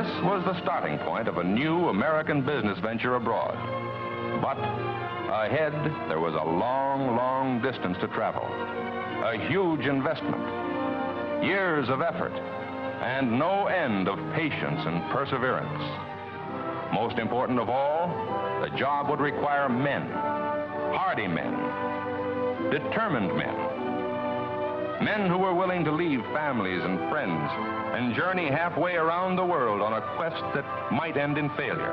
This was the starting point of a new American business venture abroad. But ahead, there was a long, long distance to travel, a huge investment, years of effort, and no end of patience and perseverance. Most important of all, the job would require men, hardy men, determined men, men who were willing to leave families and friends and journey halfway around the world on a quest that might end in failure.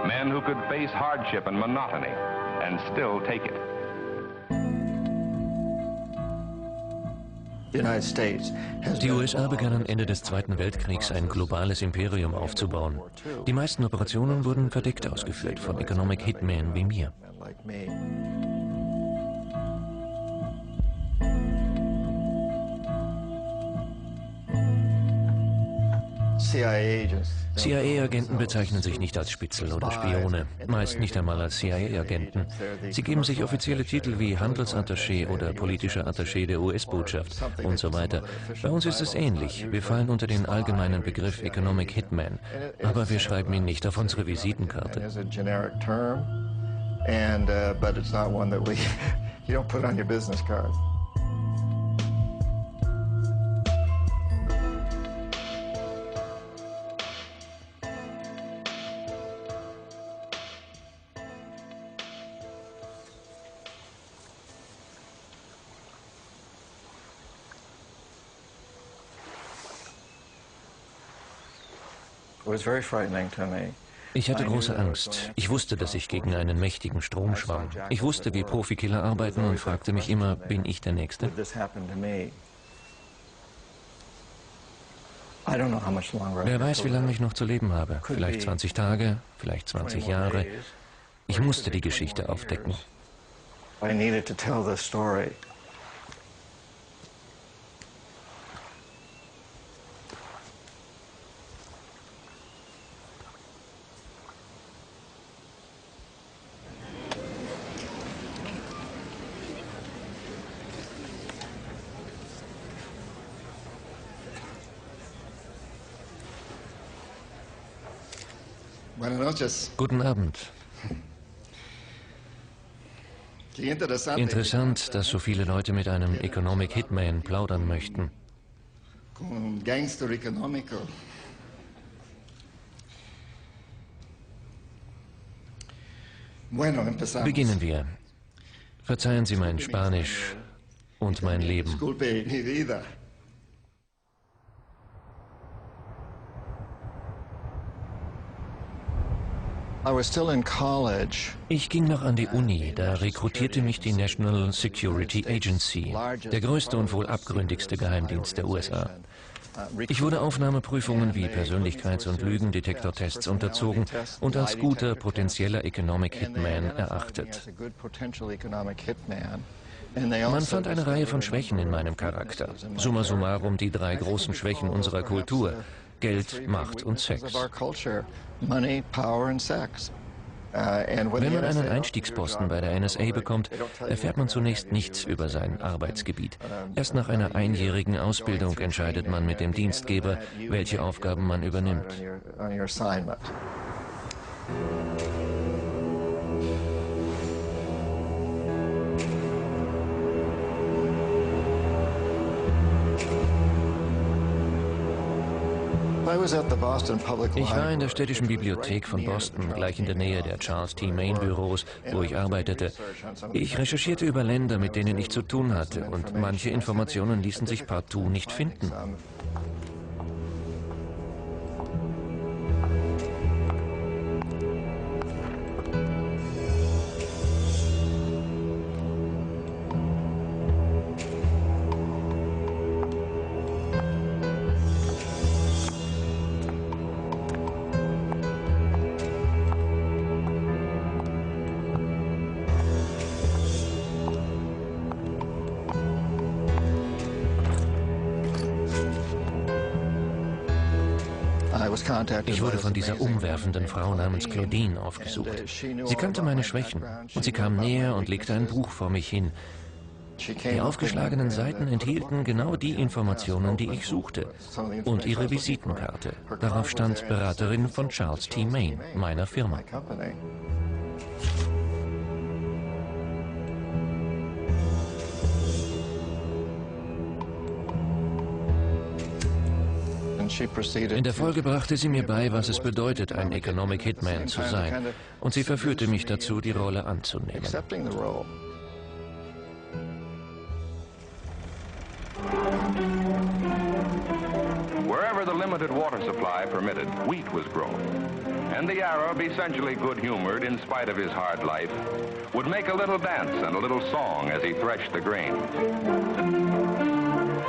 Men who could face hardship and monotony and still take it. Die USA begannen Ende des Zweiten Weltkriegs ein globales Imperium aufzubauen. Die meisten Operationen wurden verdeckt ausgeführt von Economic Hitmen wie mir. CIA-Agenten bezeichnen sich nicht als Spitzel oder Spione, meist nicht einmal als CIA-Agenten. Sie geben sich offizielle Titel wie Handelsattaché oder politischer Attaché der US-Botschaft und so weiter. Bei uns ist es ähnlich. Wir fallen unter den allgemeinen Begriff Economic Hitman, aber wir schreiben ihn nicht auf unsere Visitenkarte. But it's not one that you don't put on your business card. It was very frightening to me. Ich hatte große Angst. Ich wusste, dass ich gegen einen mächtigen Strom schwamm. Ich wusste, wie Profikiller arbeiten und fragte mich immer, bin ich der Nächste? Wer weiß, wie lange ich noch zu leben habe. Vielleicht 20 Tage, vielleicht 20 Jahre. Ich musste die Geschichte aufdecken. I needed to tell the story. Guten Abend. Interessant, dass so viele Leute mit einem Economic Hitman plaudern möchten. Beginnen wir. Verzeihen Sie mein Spanisch und mein Leben. Ich ging noch an die Uni, da rekrutierte mich die National Security Agency, der größte und wohl abgründigste Geheimdienst der USA. Ich wurde Aufnahmeprüfungen wie Persönlichkeits- und Lügendetektortests unterzogen und als guter potenzieller Economic Hitman erachtet. Man fand eine Reihe von Schwächen in meinem Charakter. Summa summarum die 3 großen Schwächen unserer Kultur: Geld, Macht und Sex. Wenn man einen Einstiegsposten bei der NSA bekommt, erfährt man zunächst nichts über sein Arbeitsgebiet. Erst nach einer einjährigen Ausbildung entscheidet man mit dem Dienstgeber, welche Aufgaben man übernimmt. Ich war in der städtischen Bibliothek von Boston, gleich in der Nähe der Charles T. Main Büros, wo ich arbeitete. Ich recherchierte über Länder, mit denen ich zu tun hatte, und manche Informationen ließen sich partout nicht finden. Ich wurde von dieser umwerfenden Frau namens Claudine aufgesucht. Sie kannte meine Schwächen und sie kam näher und legte ein Buch vor mich hin. Die aufgeschlagenen Seiten enthielten genau die Informationen, die ich suchte. Und ihre Visitenkarte. Darauf stand Beraterin von Charles T. Main, meiner Firma. In der Folge brachte sie mir bei, was es bedeutet, ein Economic Hitman zu sein. Und sie verführte mich dazu, die Rolle anzunehmen. Wherever the limited water supply permitted, wheat was grown. And the Arab, essentially good-humored in spite of his hard life, would make a little dance and a little song as he threshed the grain.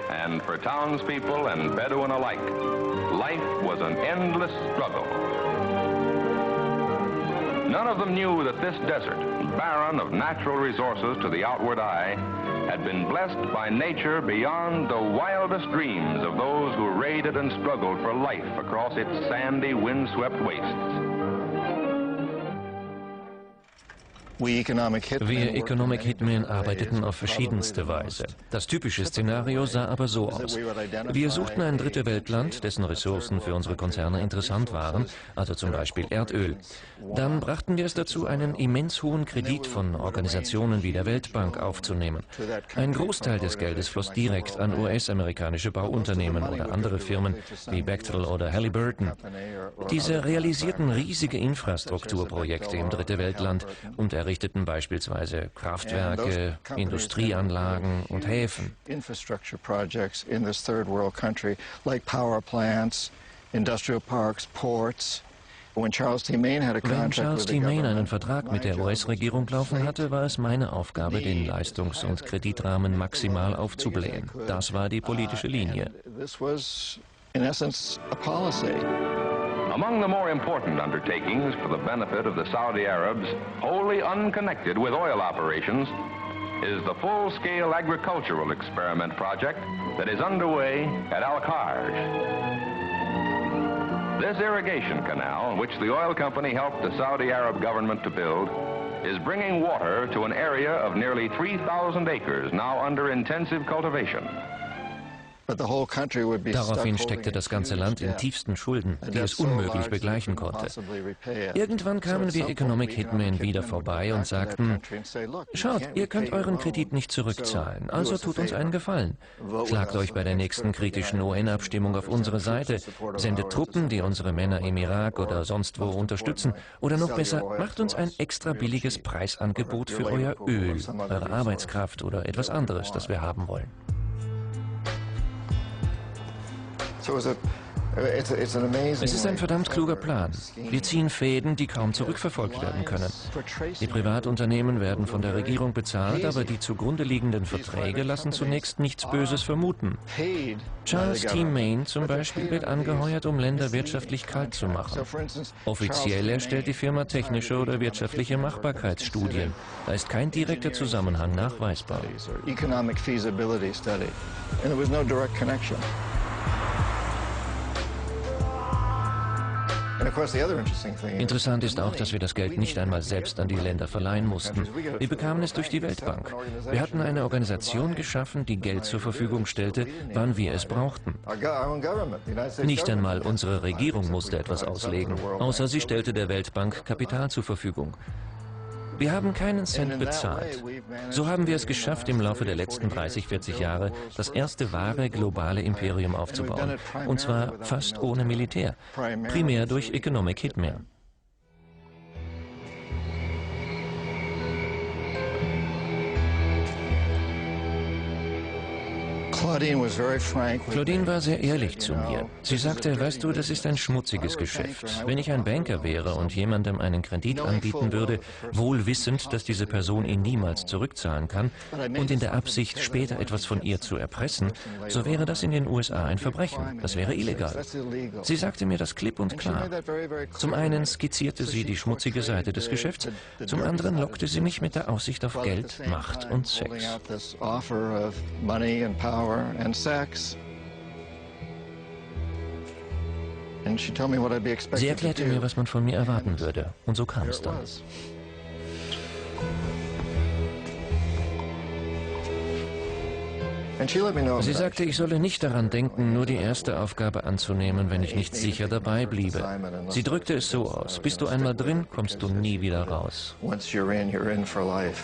And for townspeople and Bedouin alike, life was an endless struggle. None of them knew that this desert, barren of natural resources to the outward eye, had been blessed by nature beyond the wildest dreams of those who raided and struggled for life across its sandy, windswept wastes. Wir Economic Hitmen arbeiteten auf verschiedenste Weise. Das typische Szenario sah aber so aus. Wir suchten ein dritte Weltland, dessen Ressourcen für unsere Konzerne interessant waren, also zum Beispiel Erdöl. Dann brachten wir es dazu, einen immens hohen Kredit von Organisationen wie der Weltbank aufzunehmen. Ein Großteil des Geldes floss direkt an US-amerikanische Bauunternehmen oder andere Firmen wie Bechtel oder Halliburton. Diese realisierten riesige Infrastrukturprojekte im dritte Weltland und errichteten beispielsweise Kraftwerke, Industrieanlagen und Häfen. Infrastructure projects in this third world country, like power plants, industrial parks, ports. Wenn Charles T. Main einen Vertrag mit der US-Regierung laufen hatte, war es meine Aufgabe, den Leistungs- und Kreditrahmen maximal aufzublähen. Das war die politische Linie. Among the more important undertakings for the benefit of the Saudi Arabs, wholly unconnected with oil operations, is the full-scale agricultural experiment project that is underway at Al-Kharj. This irrigation canal, which the oil company helped the Saudi Arab government to build, is bringing water to an area of nearly 3,000 acres now under intensive cultivation. Daraufhin steckte das ganze Land in tiefsten Schulden, die es unmöglich begleichen konnte. Irgendwann kamen wir Economic Hitmen wieder vorbei und sagten, schaut, ihr könnt euren Kredit nicht zurückzahlen, also tut uns einen Gefallen. Schlagt euch bei der nächsten kritischen UN-Abstimmung auf unsere Seite, sendet Truppen, die unsere Männer im Irak oder sonst wo unterstützen, oder noch besser, macht uns ein extra billiges Preisangebot für euer Öl, eure Arbeitskraft oder etwas anderes, das wir haben wollen. Es ist ein verdammt kluger Plan. Wir ziehen Fäden, die kaum zurückverfolgt werden können. Die Privatunternehmen werden von der Regierung bezahlt, aber die zugrunde liegenden Verträge lassen zunächst nichts Böses vermuten. Charles T. Main zum Beispiel wird angeheuert, um Länder wirtschaftlich kalt zu machen. Offiziell erstellt die Firma technische oder wirtschaftliche Machbarkeitsstudien. Da ist kein direkter Zusammenhang nachweisbar. Interessant ist auch, dass wir das Geld nicht einmal selbst an die Länder verleihen mussten. Wir bekamen es durch die Weltbank. Wir hatten eine Organisation geschaffen, die Geld zur Verfügung stellte, wann wir es brauchten. Nicht einmal unsere Regierung musste etwas auslegen, außer sie stellte der Weltbank Kapital zur Verfügung. Wir haben keinen Cent bezahlt. So haben wir es geschafft, im Laufe der letzten 30, 40 Jahre das erste wahre globale Imperium aufzubauen. Und zwar fast ohne Militär. Primär durch Economic Hitman. Claudine war sehr ehrlich zu mir. Sie sagte, weißt du, das ist ein schmutziges Geschäft. Wenn ich ein Banker wäre und jemandem einen Kredit anbieten würde, wohl wissend, dass diese Person ihn niemals zurückzahlen kann und in der Absicht, später etwas von ihr zu erpressen, so wäre das in den USA ein Verbrechen. Das wäre illegal. Sie sagte mir das klipp und klar. Zum einen skizzierte sie die schmutzige Seite des Geschäfts, zum anderen lockte sie mich mit der Aussicht auf Geld, Macht und Sex. And sex. Sie erklärte mir, was man von mir erwarten würde. Und so kam es dann. Sie sagte, ich solle nicht daran denken, nur die erste Aufgabe anzunehmen, wenn ich nicht sicher dabei bliebe. Sie drückte es so aus: Bist du einmal drin, kommst du nie wieder raus. Once you're in for life.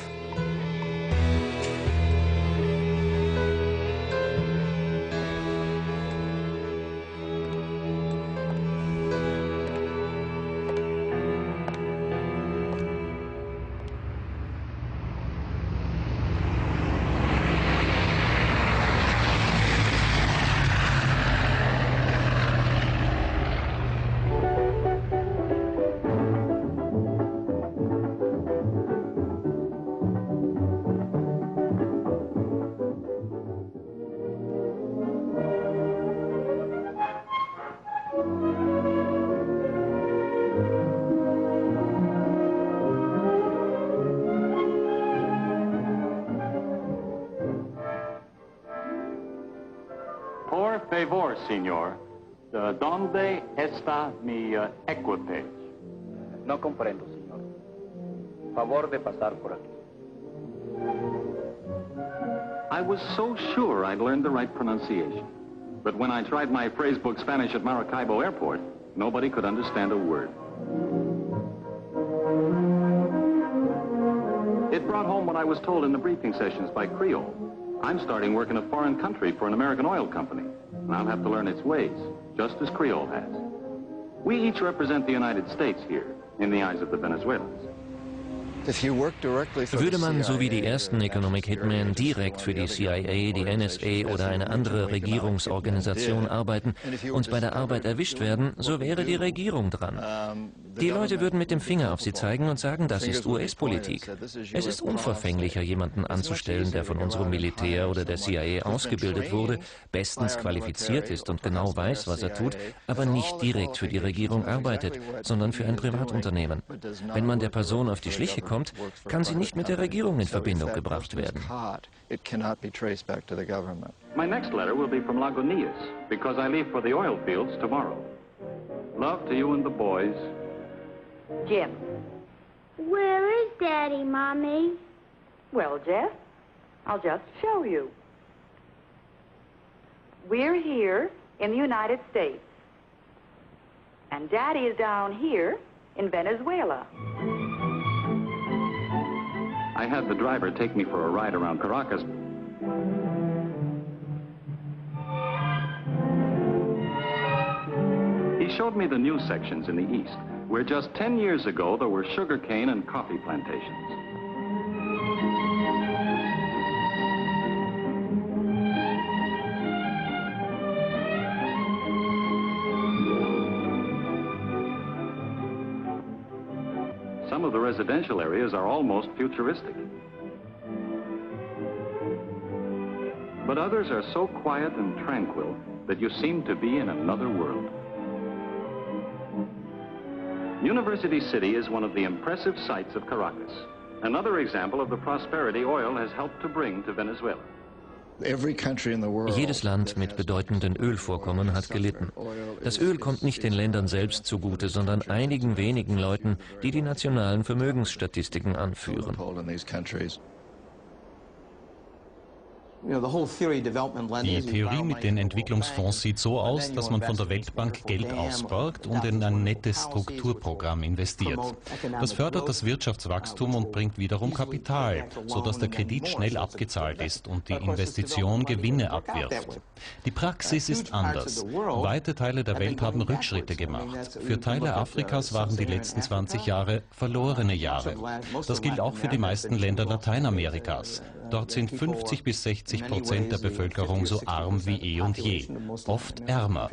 Por favor, señor, ¿dónde está mi equipaje? No comprendo, señor. Favor de pasar por aquí. I was so sure I'd learned the right pronunciation. But when I tried my phrasebook Spanish at Maracaibo Airport, nobody could understand a word. It brought home what I was told in the briefing sessions by Creole. I'm starting work in a foreign country for an American oil company, and I'll have to learn its ways, just as Creole has. We each represent the United States here, in the eyes of the Venezuelans. Würde man, so wie die ersten Economic Hitmen, direkt für die CIA, die NSA oder eine andere Regierungsorganisation arbeiten und bei der Arbeit erwischt werden, so wäre die Regierung dran. Die Leute würden mit dem Finger auf sie zeigen und sagen, das ist US-Politik. Es ist unverfänglicher, jemanden anzustellen, der von unserem Militär oder der CIA ausgebildet wurde, bestens qualifiziert ist und genau weiß, was er tut, aber nicht direkt für die Regierung arbeitet, sondern für ein Privatunternehmen. Wenn man der Person auf die Schliche kommt, kann sie nicht mit der Regierung in Verbindung gebracht werden. My next letter will be from Lagunitas, because I leave for the oil fields tomorrow. Love to you and the boys. Jim. Where is Daddy, Mommy? Well, Jeff, I'll just show you. We're here in the United States. And Daddy is down here in Venezuela. I had the driver take me for a ride around Caracas. He showed me the new sections in the east, where just 10 years ago there were sugarcane and coffee plantations. Some of the residential areas are almost futuristic. But others are so quiet and tranquil that you seem to be in another world. University City is one of the impressive sights of Caracas, another example of the prosperity oil has helped to bring to Venezuela. Jedes Land mit bedeutenden Ölvorkommen hat gelitten. Das Öl kommt nicht den Ländern selbst zugute, sondern einigen wenigen Leuten, die die nationalen Vermögensstatistiken anführen. Die Theorie mit den Entwicklungsfonds sieht so aus, dass man von der Weltbank Geld ausborgt und in ein nettes Strukturprogramm investiert. Das fördert das Wirtschaftswachstum und bringt wiederum Kapital, sodass der Kredit schnell abgezahlt ist und die Investition Gewinne abwirft. Die Praxis ist anders. Weite Teile der Welt haben Rückschritte gemacht. Für Teile Afrikas waren die letzten 20 Jahre verlorene Jahre. Das gilt auch für die meisten Länder Lateinamerikas. Dort sind 50-60% der Bevölkerung so arm wie eh und je, oft ärmer.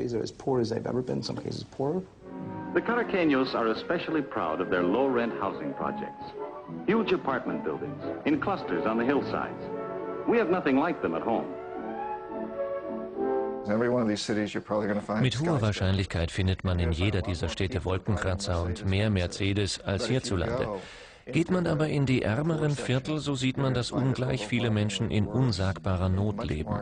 The Caraqueños are especially proud of their low-rent housing projects. Huge apartment buildings in clusters on the hillsides. We have nothing like them at home. Mit hoher Wahrscheinlichkeit findet man in jeder dieser Städte Wolkenkratzer und mehr Mercedes als hierzulande. Geht man aber in die ärmeren Viertel, so sieht man, dass ungleich viele Menschen in unsagbarer Not leben.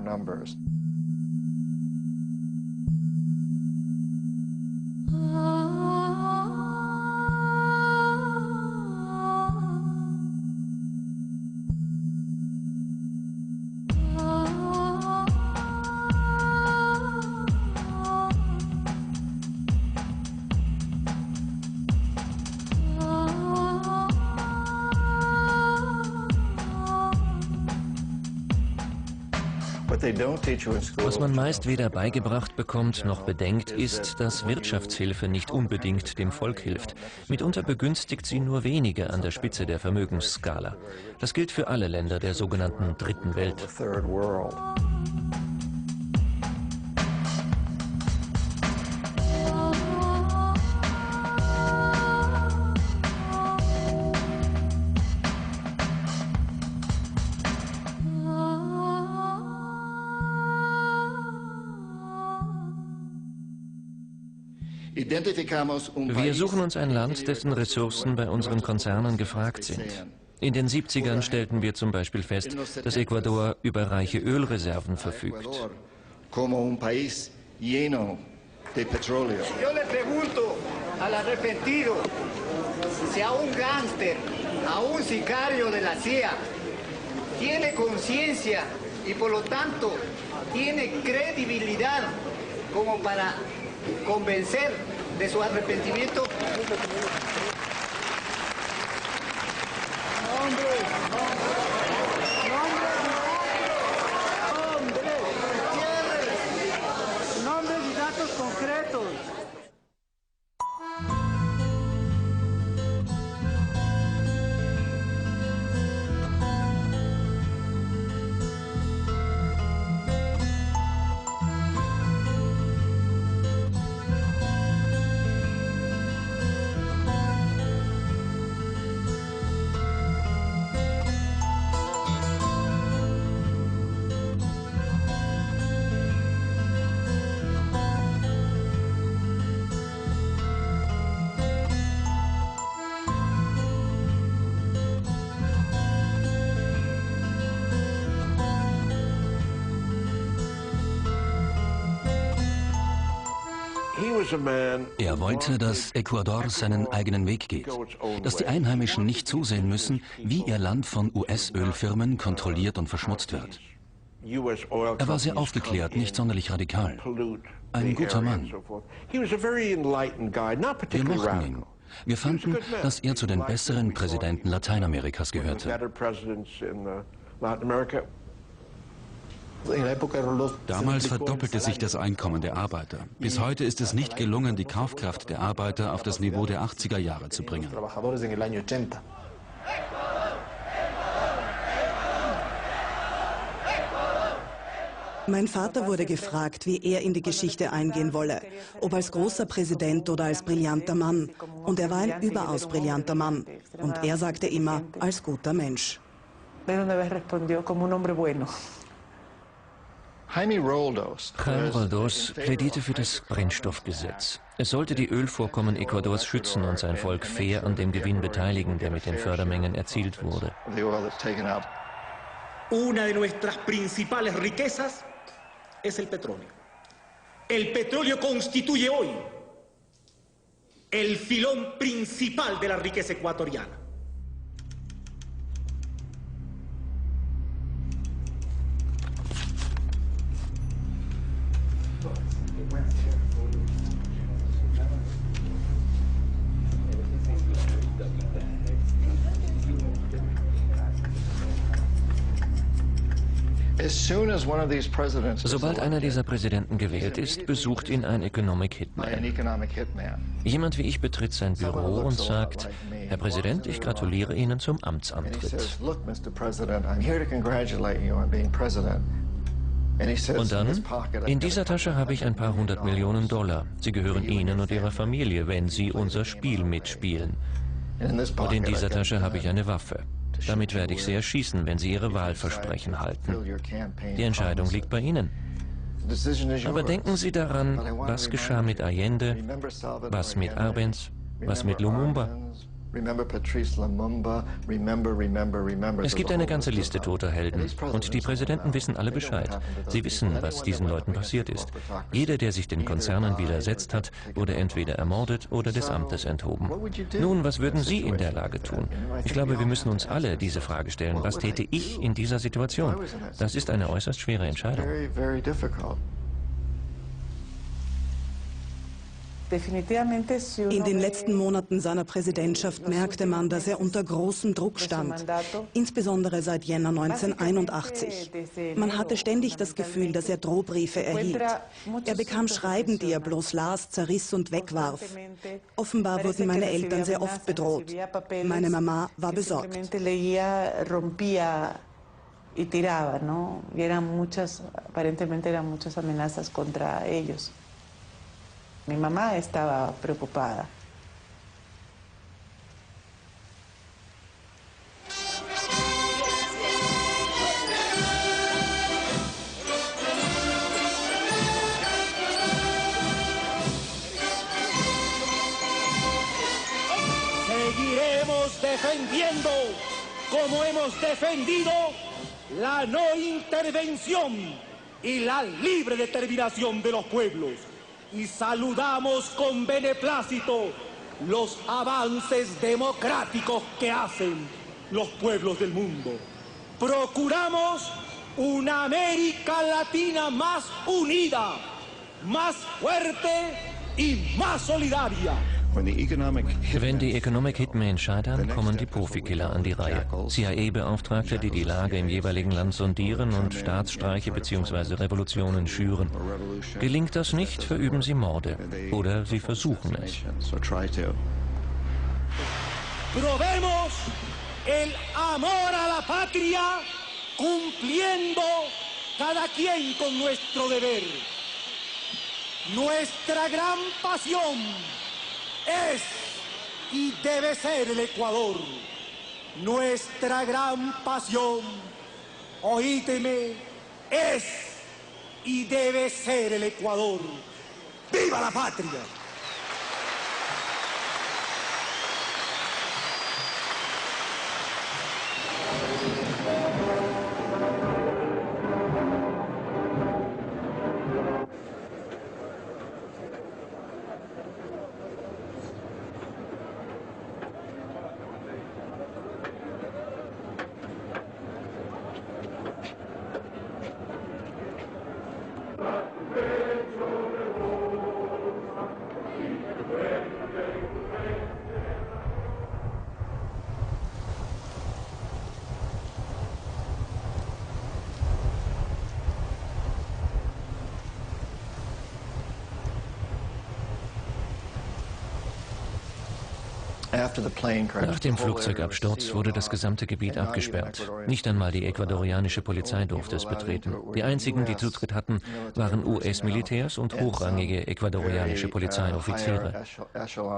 Was man meist weder beigebracht bekommt noch bedenkt, ist, dass Wirtschaftshilfe nicht unbedingt dem Volk hilft. Mitunter begünstigt sie nur wenige an der Spitze der Vermögensskala. Das gilt für alle Länder der sogenannten Dritten Welt. Wir suchen uns ein Land, dessen Ressourcen bei unseren Konzernen gefragt sind. In den 70ern stellten wir zum Beispiel fest, dass Ecuador über reiche Ölreserven verfügt. Yo le pregunto al arrepentido si a un gángster, a un sicario de la CIA, tiene conciencia y por lo tanto tiene credibilidad como para convencer de su arrepentimiento. Nombres y datos concretos. Er wollte, dass Ecuador seinen eigenen Weg geht, dass die Einheimischen nicht zusehen müssen, wie ihr Land von US-Ölfirmen kontrolliert und verschmutzt wird. Er war sehr aufgeklärt, nicht sonderlich radikal. Ein guter Mann. Wir mochten ihn. Wir fanden, dass er zu den besseren Präsidenten Lateinamerikas gehörte. Damals verdoppelte sich das Einkommen der Arbeiter. Bis heute ist es nicht gelungen, die Kaufkraft der Arbeiter auf das Niveau der 80er Jahre zu bringen. Mein Vater wurde gefragt, wie er in die Geschichte eingehen wolle, ob als großer Präsident oder als brillanter Mann. Und er war ein überaus brillanter Mann. Und er sagte immer, als guter Mensch. Jaime Roldos plädierte für das Brennstoffgesetz. Es sollte die Ölvorkommen Ecuadors schützen und sein Volk fair an dem Gewinn beteiligen, der mit den Fördermengen erzielt wurde. Una de nuestras principales riquezas es el petróleo. El petróleo constituye hoy el filón principal de la riqueza ecuatoriana. Sobald einer dieser Präsidenten gewählt ist, besucht ihn ein Economic Hitman. Jemand wie ich betritt sein Büro und sagt, Herr Präsident, ich gratuliere Ihnen zum Amtsantritt. Und dann, in dieser Tasche habe ich ein paar $100 Millionen. Sie gehören Ihnen und Ihrer Familie, wenn Sie unser Spiel mitspielen. Und in dieser Tasche habe ich eine Waffe. Damit werde ich Sie erschießen, wenn Sie Ihre Wahlversprechen halten. Die Entscheidung liegt bei Ihnen. Aber denken Sie daran, was geschah mit Allende, was mit Arbenz, was mit Lumumba. Es gibt eine ganze Liste toter Helden und die Präsidenten wissen alle Bescheid. Sie wissen, was diesen Leuten passiert ist. Jeder, der sich den Konzernen widersetzt hat, wurde entweder ermordet oder des Amtes enthoben. Nun, was würden Sie in der Lage tun? Ich glaube, wir müssen uns alle diese Frage stellen. Was täte ich in dieser Situation? Das ist eine äußerst schwere Entscheidung. In den letzten Monaten seiner Präsidentschaft merkte man, dass er unter großem Druck stand, insbesondere seit Jänner 1981. Man hatte ständig das Gefühl, dass er Drohbriefe erhielt. Er bekam Schreiben, die er bloß las, zerriss und wegwarf. Offenbar wurden meine Eltern sehr oft bedroht. Meine Mama war besorgt. Y tiraba, ¿no? Y aparentemente eran muchas amenazas contra ellos. Mi mamá estaba preocupada. Seguiremos defendiendo, como hemos defendido, la no intervención y la libre determinación de los pueblos. Y saludamos con beneplácito los avances democráticos que hacen los pueblos del mundo. Procuramos una América Latina más unida, más fuerte y más solidaria. Wenn die Economic Hitmen scheitern, kommen die Profikiller an die Reihe. CIA-Beauftragte, die die Lage im jeweiligen Land sondieren und Staatsstreiche bzw. Revolutionen schüren. Gelingt das nicht, verüben sie Morde. Oder sie versuchen es. Probemos el amor a la patria, cumpliendo cada quien con nuestro deber. Nuestra gran pasión es y debe ser el Ecuador. Nuestra gran pasión, oídeme, es y debe ser el Ecuador. ¡Viva la patria! Nach dem Flugzeugabsturz wurde das gesamte Gebiet abgesperrt. Nicht einmal die ecuadorianische Polizei durfte es betreten. Die einzigen, die Zutritt hatten, waren US-Militärs und hochrangige ecuadorianische Polizeioffiziere.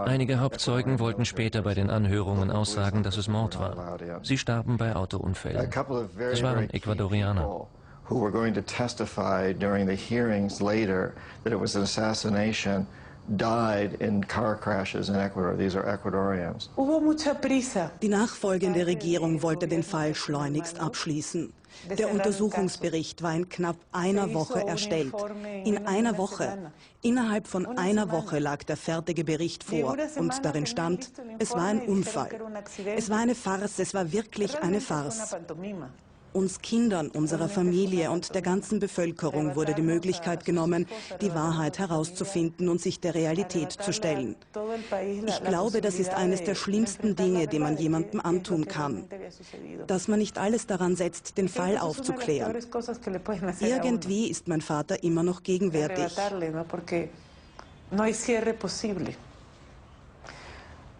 Einige Hauptzeugen wollten später bei den Anhörungen aussagen, dass es Mord war. Sie starben bei Autounfällen. Es waren Ecuadorianer. Who were going to testify during the hearings later that it was an assassination died in car crashes in Ecuador. These are Ecuadorians. Die nachfolgende Regierung wollte den Fall schleunigst abschließen. Der Untersuchungsbericht war in knapp einer Woche erstellt. In einer Woche. Innerhalb von einer Woche lag der fertige Bericht vor und darin stand, es war ein Unfall. Es war eine Farce, es war wirklich eine Farce. Uns Kindern, unserer Familie und der ganzen Bevölkerung wurde die Möglichkeit genommen, die Wahrheit herauszufinden und sich der Realität zu stellen. Ich glaube, das ist eines der schlimmsten Dinge, die man jemandem antun kann. Dass man nicht alles daran setzt, den Fall aufzuklären. Irgendwie ist mein Vater immer noch gegenwärtig.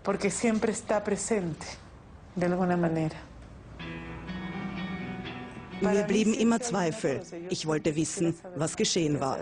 Porque siempre está presente, de alguna manera. Mir blieben immer Zweifel. Ich wollte wissen, was geschehen war.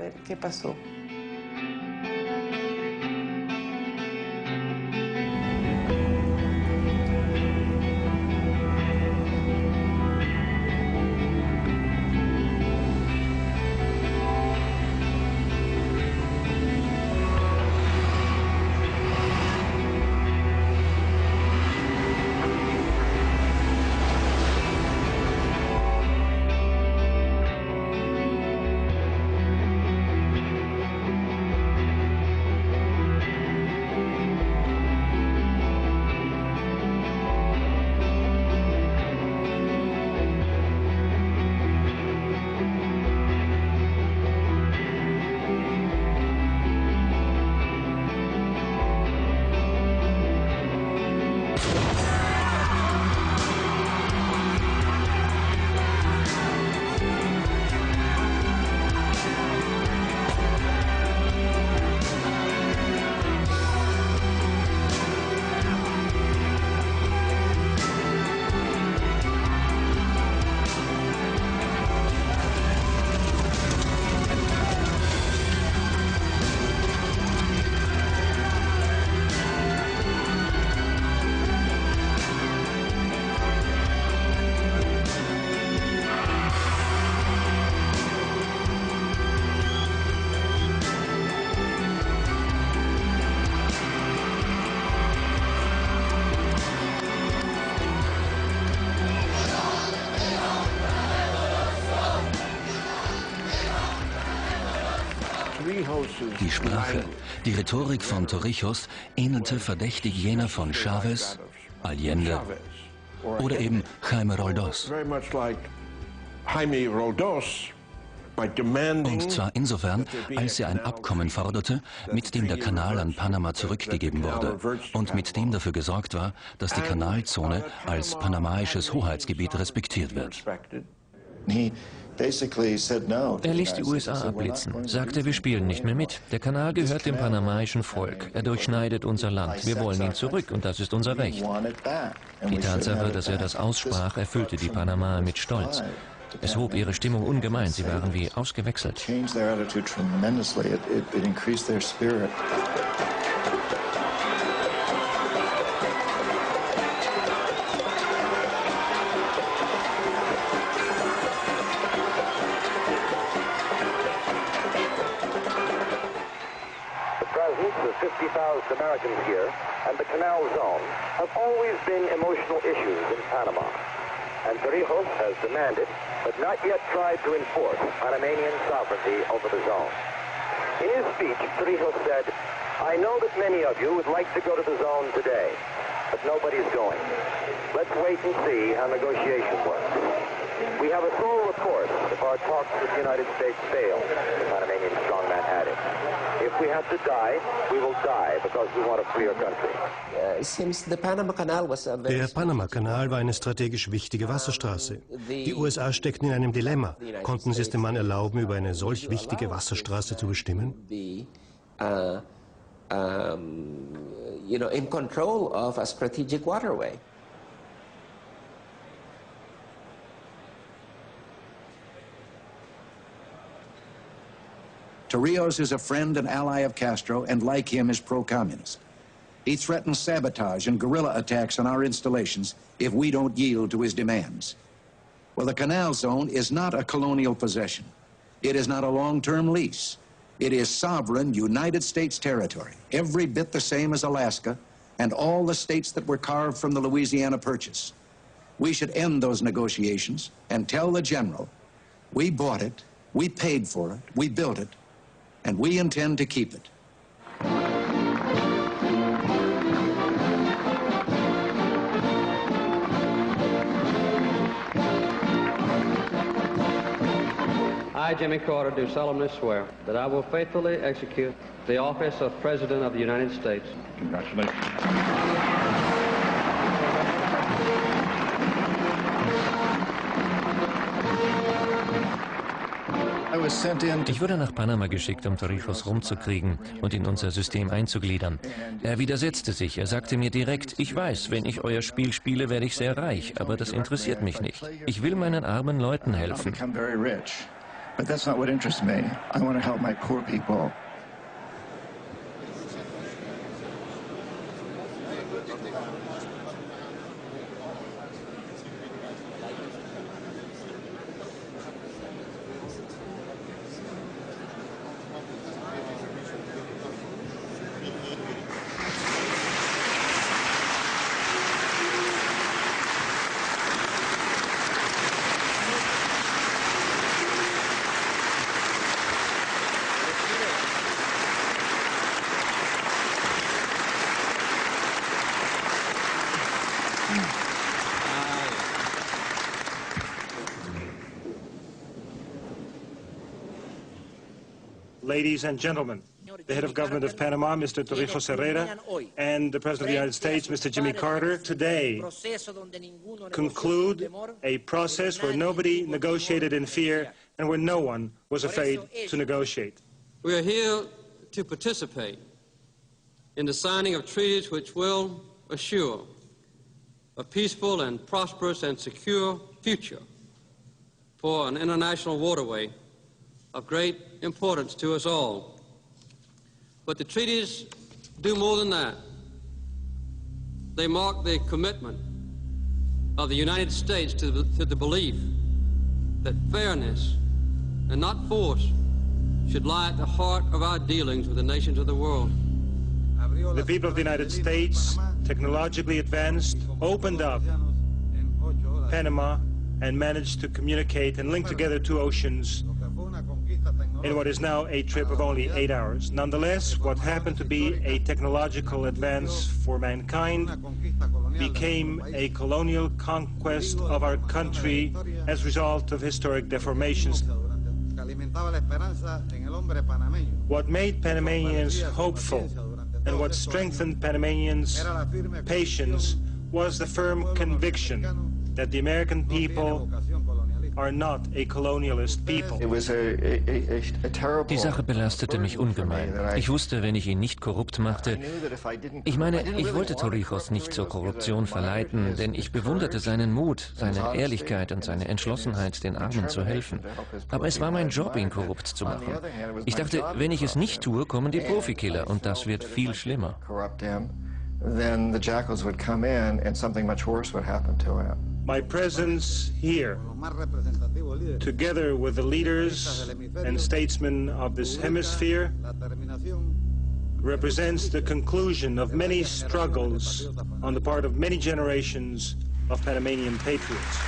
Die Sprache, die Rhetorik von Torrijos ähnelte verdächtig jener von Chavez, Allende oder eben Jaime Roldos. Und zwar insofern, als er ein Abkommen forderte, mit dem der Kanal an Panama zurückgegeben wurde und mit dem dafür gesorgt war, dass die Kanalzone als panamaisches Hoheitsgebiet respektiert wird. Er ließ die USA abblitzen, sagte, wir spielen nicht mehr mit. Der Kanal gehört dem panamaischen Volk. Er durchschneidet unser Land. Wir wollen ihn zurück und das ist unser Recht. Die Tatsache, dass er das aussprach, erfüllte die Panamaer mit Stolz. Es hob ihre Stimmung ungemein. Sie waren wie ausgewechselt. Americans here and the Canal Zone have always been emotional issues in Panama. And Torrijos has demanded, but not yet tried to enforce, Panamanian sovereignty over the zone. In his speech, Torrijos said, I know that many of you would like to go to the zone today, but nobody's going. Let's wait and see how negotiation works. We have us all, of course, if our talks with the United States fail, the Panamanian strongman added. If we have to die, we will die because we want a freer country. Der Panama-Kanal war eine strategisch wichtige Wasserstraße. Die USA steckten in einem Dilemma. Konnten sie es dem Mann erlauben, über eine solch wichtige Wasserstraße zu bestimmen? In control of a strategic waterway. Torrijos is a friend and ally of Castro, and like him is pro-communist. He threatens sabotage and guerrilla attacks on our installations if we don't yield to his demands. Well, the Canal Zone is not a colonial possession. It is not a long-term lease. It is sovereign United States territory, every bit the same as Alaska and all the states that were carved from the Louisiana Purchase. We should end those negotiations and tell the general, we bought it, we paid for it, we built it, and we intend to keep it. I, Jimmy Carter, do solemnly swear that I will faithfully execute the office of President of the United States. Congratulations. Ich wurde nach Panama geschickt, um Torrijos rumzukriegen und in unser System einzugliedern. Er widersetzte sich. Er sagte mir direkt, ich weiß, wenn ich euer Spiel spiele, werde ich sehr reich, aber das interessiert mich nicht. Ich will meinen armen Leuten helfen. But that's not what interests me. I want to help my poor people. Ladies and gentlemen, the head of government of Panama, Mr. Torrijos Herrera, and the President of the United States, Mr. Jimmy Carter, today conclude a process where nobody negotiated in fear and where no one was afraid to negotiate. We are here to participate in the signing of treaties which will assure a peaceful and prosperous and secure future for an international waterway of great importance to us all. But the treaties do more than that. They mark the commitment of the United States to the belief that fairness and not force should lie at the heart of our dealings with the nations of the world. The people of the United States, technologically advanced, opened up Panama and managed to communicate and link together two oceans in what is now a trip of only 8 hours. Nonetheless, what happened to be a technological advance for mankind became a colonial conquest of our country as a result of historic deformations. What made Panamanians hopeful and what strengthened Panamanians' patience was the firm conviction that the American people are not a colonialist people. Die Sache belastete mich ungemein. Ich wusste, wenn ich ihn nicht korrupt machte, ich meine, ich wollte Torrijos nicht zur Korruption verleiten, denn ich bewunderte seinen Mut, seine Ehrlichkeit und seine Entschlossenheit, den Armen zu helfen. Aber es war mein Job, ihn korrupt zu machen. Ich dachte, wenn ich es nicht tue, kommen die Profikiller und das wird viel schlimmer. Then the jackals would come in and something much worse would happen to him. My presence here, together with the leaders and statesmen of this hemisphere, represents the conclusion of many struggles on the part of many generations of Panamanian patriots.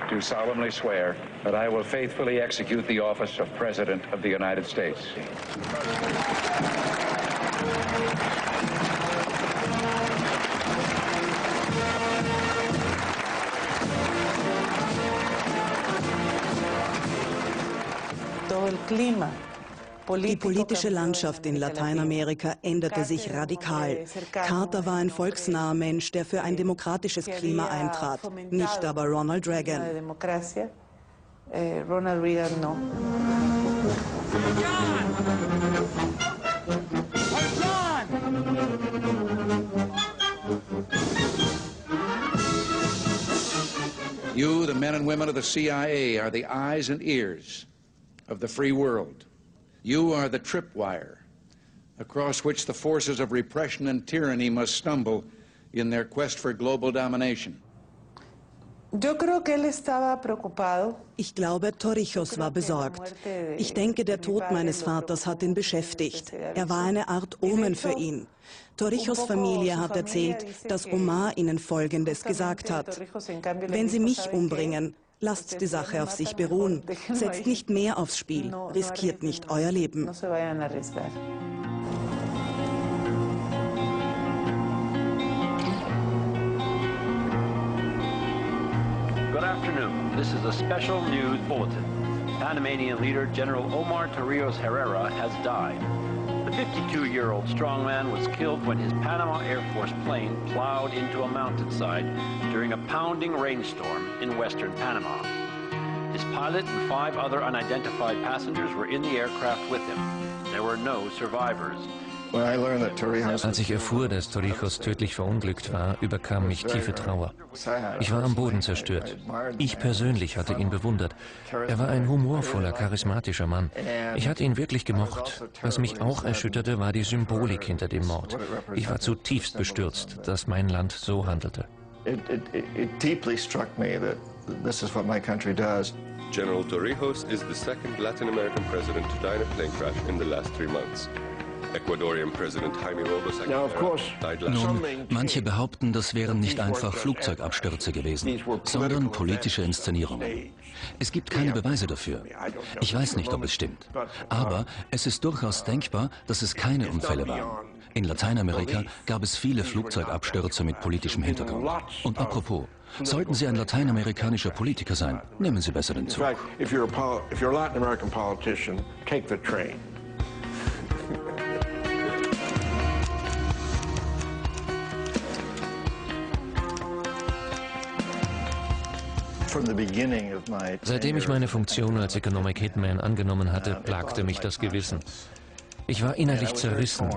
Do solemnly swear that I will faithfully execute the office of President of the United States. Todo el clima. Die politische Landschaft in Lateinamerika änderte sich radikal. Carter war ein volksnaher Mensch, der für ein demokratisches Klima eintrat, nicht aber Ronald Reagan. Ronald Reagan no. You, the men and women of the CIA, are the eyes and ears of the free world. You are the tripwire across which the forces of repression and tyranny must stumble in their quest for global domination. Ich glaube, Torrijos war besorgt. Ich denke, der Tod meines Vaters hat ihn beschäftigt. Er war eine Art Omen für ihn. Torrijos Familie hat erzählt, dass Omar ihnen Folgendes gesagt hat: Wenn Sie mich umbringen, lasst die Sache auf sich beruhen. Setzt nicht mehr aufs Spiel. Riskiert nicht euer Leben. Good afternoon. This is a special news bulletin. Panamanian leader General Omar Torrijos Herrera has died. The 52-year-old strongman was killed when his Panama Air Force plane plowed into a mountainside during a pounding rainstorm in western Panama. His pilot and 5 other unidentified passengers were in the aircraft with him. There were no survivors. Als ich erfuhr, dass Torrijos tödlich verunglückt war, überkam mich tiefe Trauer. Ich war am Boden zerstört. Ich persönlich hatte ihn bewundert. Er war ein humorvoller, charismatischer Mann. Ich hatte ihn wirklich gemocht. Was mich auch erschütterte, war die Symbolik hinter dem Mord. Ich war zutiefst bestürzt, dass mein Land so handelte. It deeply struck me that this is what my country does. General Torrijos is the second Latin American president to die in a plane crash in the last 3 months. Nun, manche behaupten, das wären nicht einfach Flugzeugabstürze gewesen, sondern politische Inszenierungen. Es gibt keine Beweise dafür. Ich weiß nicht, ob es stimmt. Aber es ist durchaus denkbar, dass es keine Unfälle waren. In Lateinamerika gab es viele Flugzeugabstürze mit politischem Hintergrund. Und apropos, sollten Sie ein lateinamerikanischer Politiker sein, nehmen Sie besser den Zug. If you're a Latin American politician, take the train. Seitdem ich meine Funktion als Economic Hitman angenommen hatte, plagte mich das Gewissen. Ich war innerlich zerrissen.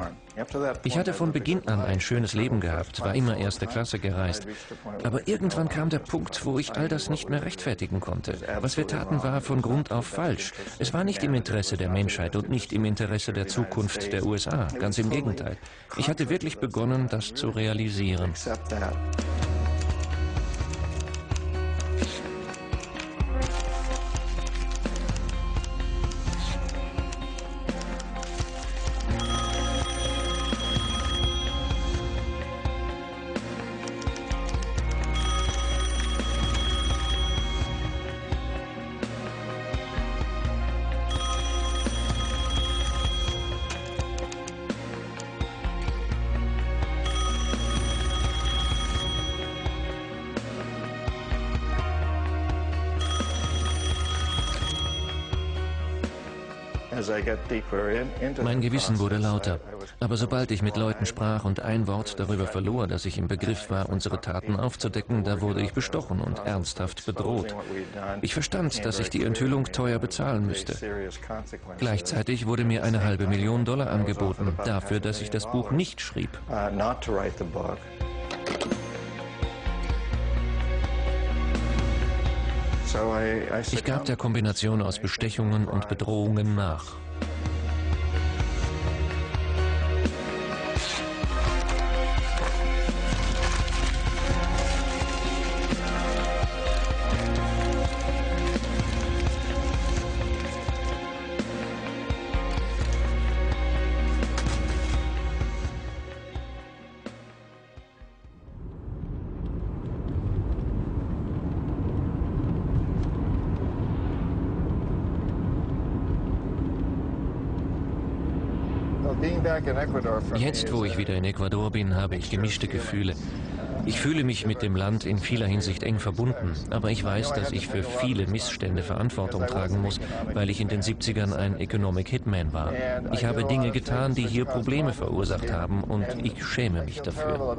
Ich hatte von Beginn an ein schönes Leben gehabt, war immer erste Klasse gereist. Aber irgendwann kam der Punkt, wo ich all das nicht mehr rechtfertigen konnte. Was wir taten, war von Grund auf falsch. Es war nicht im Interesse der Menschheit und nicht im Interesse der Zukunft der USA. Ganz im Gegenteil. Ich hatte wirklich begonnen, das zu realisieren. Mein Gewissen wurde lauter, aber sobald ich mit Leuten sprach und ein Wort darüber verlor, dass ich im Begriff war, unsere Taten aufzudecken, da wurde ich bestochen und ernsthaft bedroht. Ich verstand, dass ich die Enthüllung teuer bezahlen müsste. Gleichzeitig wurde mir eine $500.000 angeboten, dafür, dass ich das Buch nicht schrieb. Ich gab der Kombination aus Bestechungen und Bedrohungen nach. Jetzt, wo ich wieder in Ecuador bin, habe ich gemischte Gefühle. Ich fühle mich mit dem Land in vieler Hinsicht eng verbunden, aber ich weiß, dass ich für viele Missstände Verantwortung tragen muss, weil ich in den 70ern ein Economic Hitman war. Ich habe Dinge getan, die hier Probleme verursacht haben, und ich schäme mich dafür.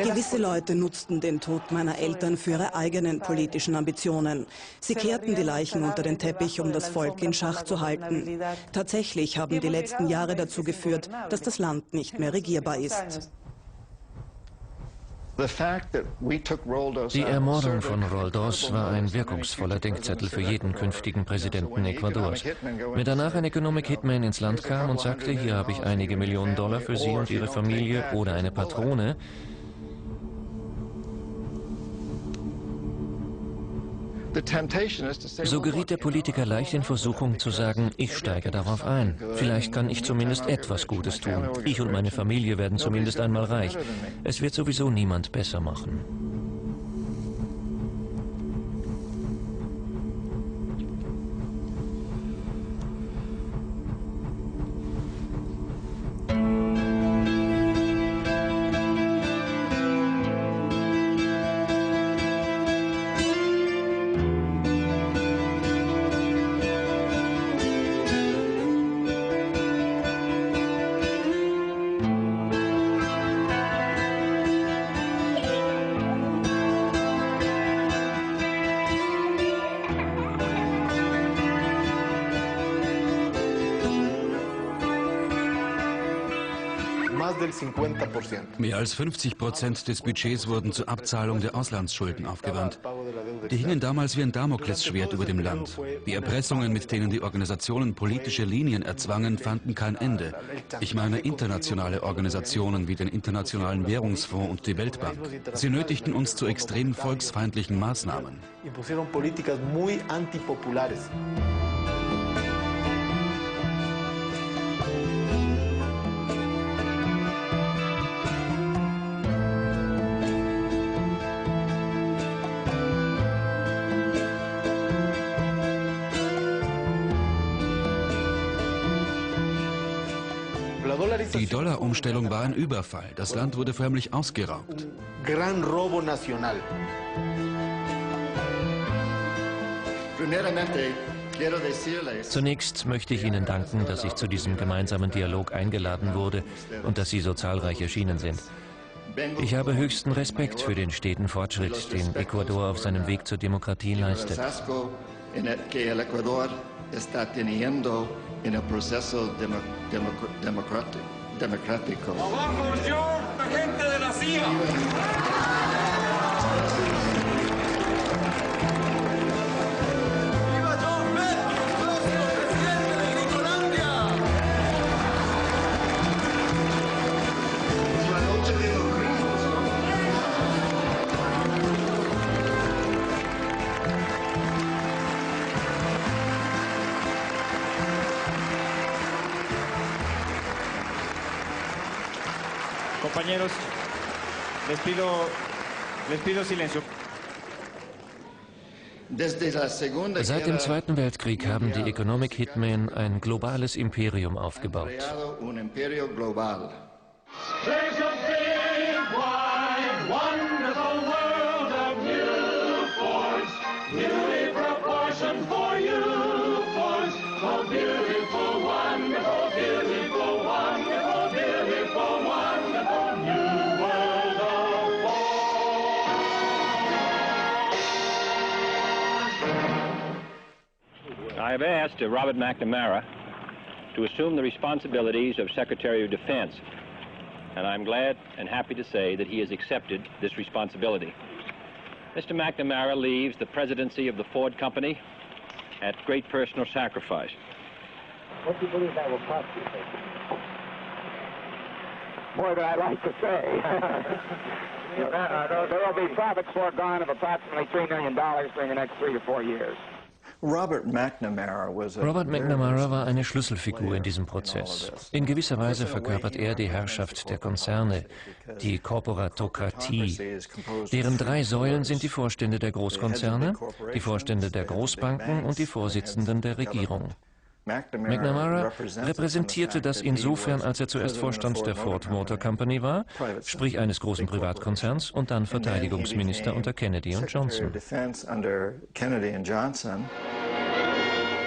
Gewisse Leute nutzten den Tod meiner Eltern für ihre eigenen politischen Ambitionen. Sie kehrten die Leichen unter den Teppich, um das Volk in Schach zu halten. Tatsächlich haben die letzten Jahre dazu geführt, dass das Land nicht mehr regierbar ist. Die Ermordung von Roldos war ein wirkungsvoller Denkzettel für jeden künftigen Präsidenten Ecuadors. Wenn danach ein Economic Hitman ins Land kam und sagte, hier habe ich einige Millionen $, für Sie und Ihre Familie oder eine Patrone, so geriet der Politiker leicht in Versuchung zu sagen, ich steige darauf ein. Vielleicht kann ich zumindest etwas Gutes tun. Ich und meine Familie werden zumindest einmal reich. Es wird sowieso niemand besser machen. Mehr als 50% des Budgets wurden zur Abzahlung der Auslandsschulden aufgewandt. Die hingen damals wie ein Damoklesschwert über dem Land. Die Erpressungen, mit denen die Organisationen politische Linien erzwangen, fanden kein Ende. Ich meine internationale Organisationen wie den Internationalen Währungsfonds und die Weltbank. Sie nötigten uns zu extrem volksfeindlichen Maßnahmen. Die Dollarumstellung war ein Überfall. Das Land wurde förmlich ausgeraubt. Gran robo nacional. Zunächst möchte ich Ihnen danken, dass ich zu diesem gemeinsamen Dialog eingeladen wurde und dass Sie so zahlreich erschienen sind. Ich habe höchsten Respekt für den steten Fortschritt, den Ecuador auf seinem Weg zur Demokratie leistet. en el proceso democrático. agente de la CIA. Compañeros, les pido silencio. Seit dem Zweiten Weltkrieg haben die Economic Hitmen ein globales Imperium aufgebaut. I have asked Robert McNamara to assume the responsibilities of Secretary of Defense, and I'm glad and happy to say that he has accepted this responsibility. Mr. McNamara leaves the presidency of the Ford Company at great personal sacrifice. What do you believe that will cost you? More than I like to say. There will be profits foregone of approximately $3 million during the next 3 to 4 years. Robert McNamara war eine Schlüsselfigur in diesem Prozess. In gewisser Weise verkörpert er die Herrschaft der Konzerne, die Korporatokratie. Deren 3 Säulen sind die Vorstände der Großkonzerne, die Vorstände der Großbanken und die Vorsitzenden der Regierung. McNamara repräsentierte das insofern, als er zuerst Vorstand der Ford Motor Company war, sprich eines großen Privatkonzerns, und dann Verteidigungsminister unter Kennedy und Johnson.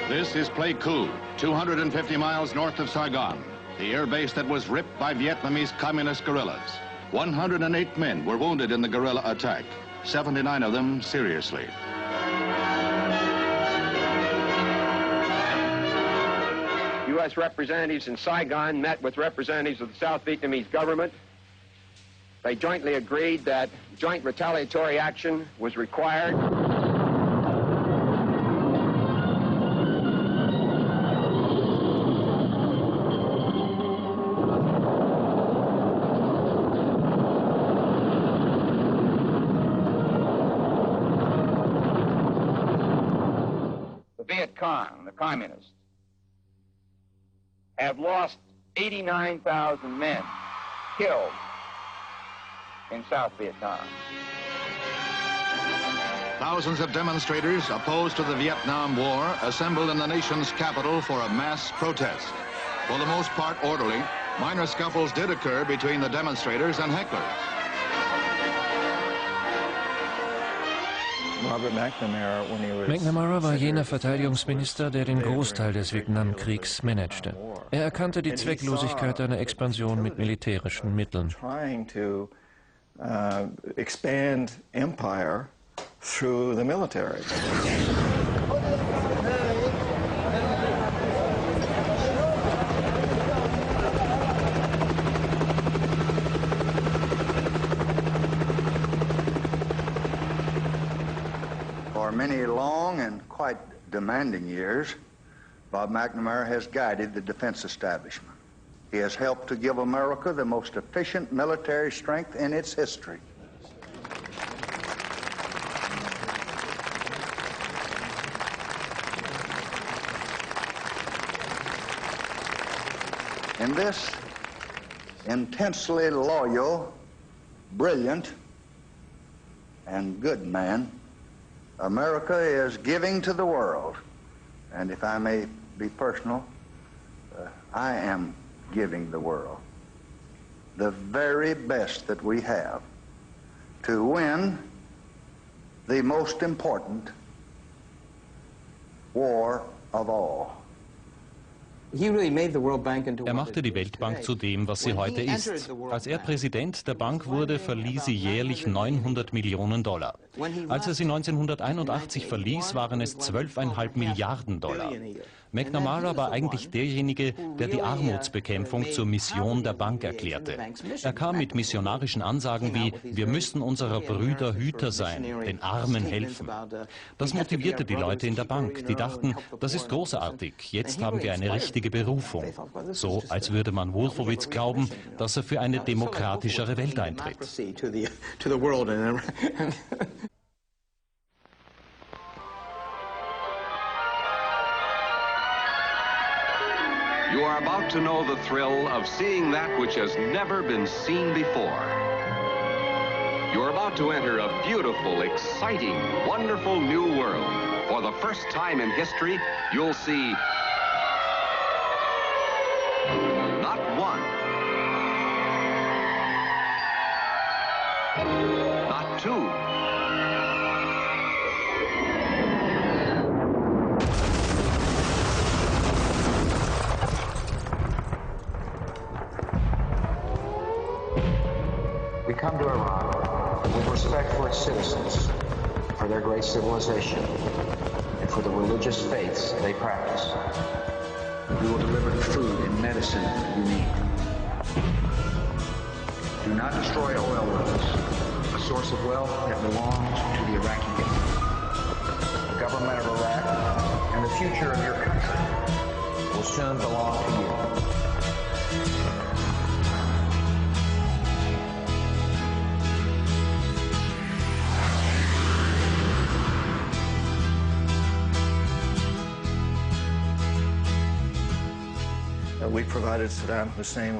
This is Pleiku, 250 miles north of Saigon, the air base that was ripped by Vietnamese communist guerrillas. 108 men were wounded in the guerrilla attack, 79 of them seriously. U.S. representatives in Saigon met with representatives of the South Vietnamese government. They jointly agreed that joint retaliatory action was required. The Viet Cong, the communists, have lost 89,000 men killed in South Vietnam. Thousands of demonstrators opposed to the Vietnam War assembled in the nation's capital for a mass protest. For the most part orderly, minor scuffles did occur between the demonstrators and hecklers. McNamara war jener Verteidigungsminister, der den Großteil des Vietnamkriegs managte. Er erkannte die Zwecklosigkeit einer Expansion mit militärischen Mitteln. Expand empire through the military. For many long and quite demanding years, Bob McNamara has guided the defense establishment. He has helped to give America the most efficient military strength in its history. In this intensely loyal, brilliant, and good man, America is giving to the world, and if I may be personal, I am giving the world the very best that we have to win the most important war of all. Er machte die Weltbank zu dem, was sie heute ist. Als er Präsident der Bank wurde, verlieh sie jährlich $900 Millionen. Als er sie 1981 verließ, waren es $12,5 Milliarden. McNamara war eigentlich derjenige, der die Armutsbekämpfung zur Mission der Bank erklärte. Er kam mit missionarischen Ansagen wie: Wir müssen unserer Brüder Hüter sein, den Armen helfen. Das motivierte die Leute in der Bank. Die dachten, das ist großartig, jetzt haben wir eine richtige Berufung. So, als würde man Wolfowitz glauben, dass er für eine demokratischere Welt eintritt. You are about to know the thrill of seeing that which has never been seen before. You are about to enter a beautiful, exciting, wonderful new world. For the first time in history, you'll see not one, not two, We come to Iran with respect for its citizens, for their great civilization, and for the religious faiths they practice. We will deliver the food and medicine you need. Do not destroy oil wells, a source of wealth that belongs to the Iraqi people. The government of Iraq and the future of your country will soon belong to you.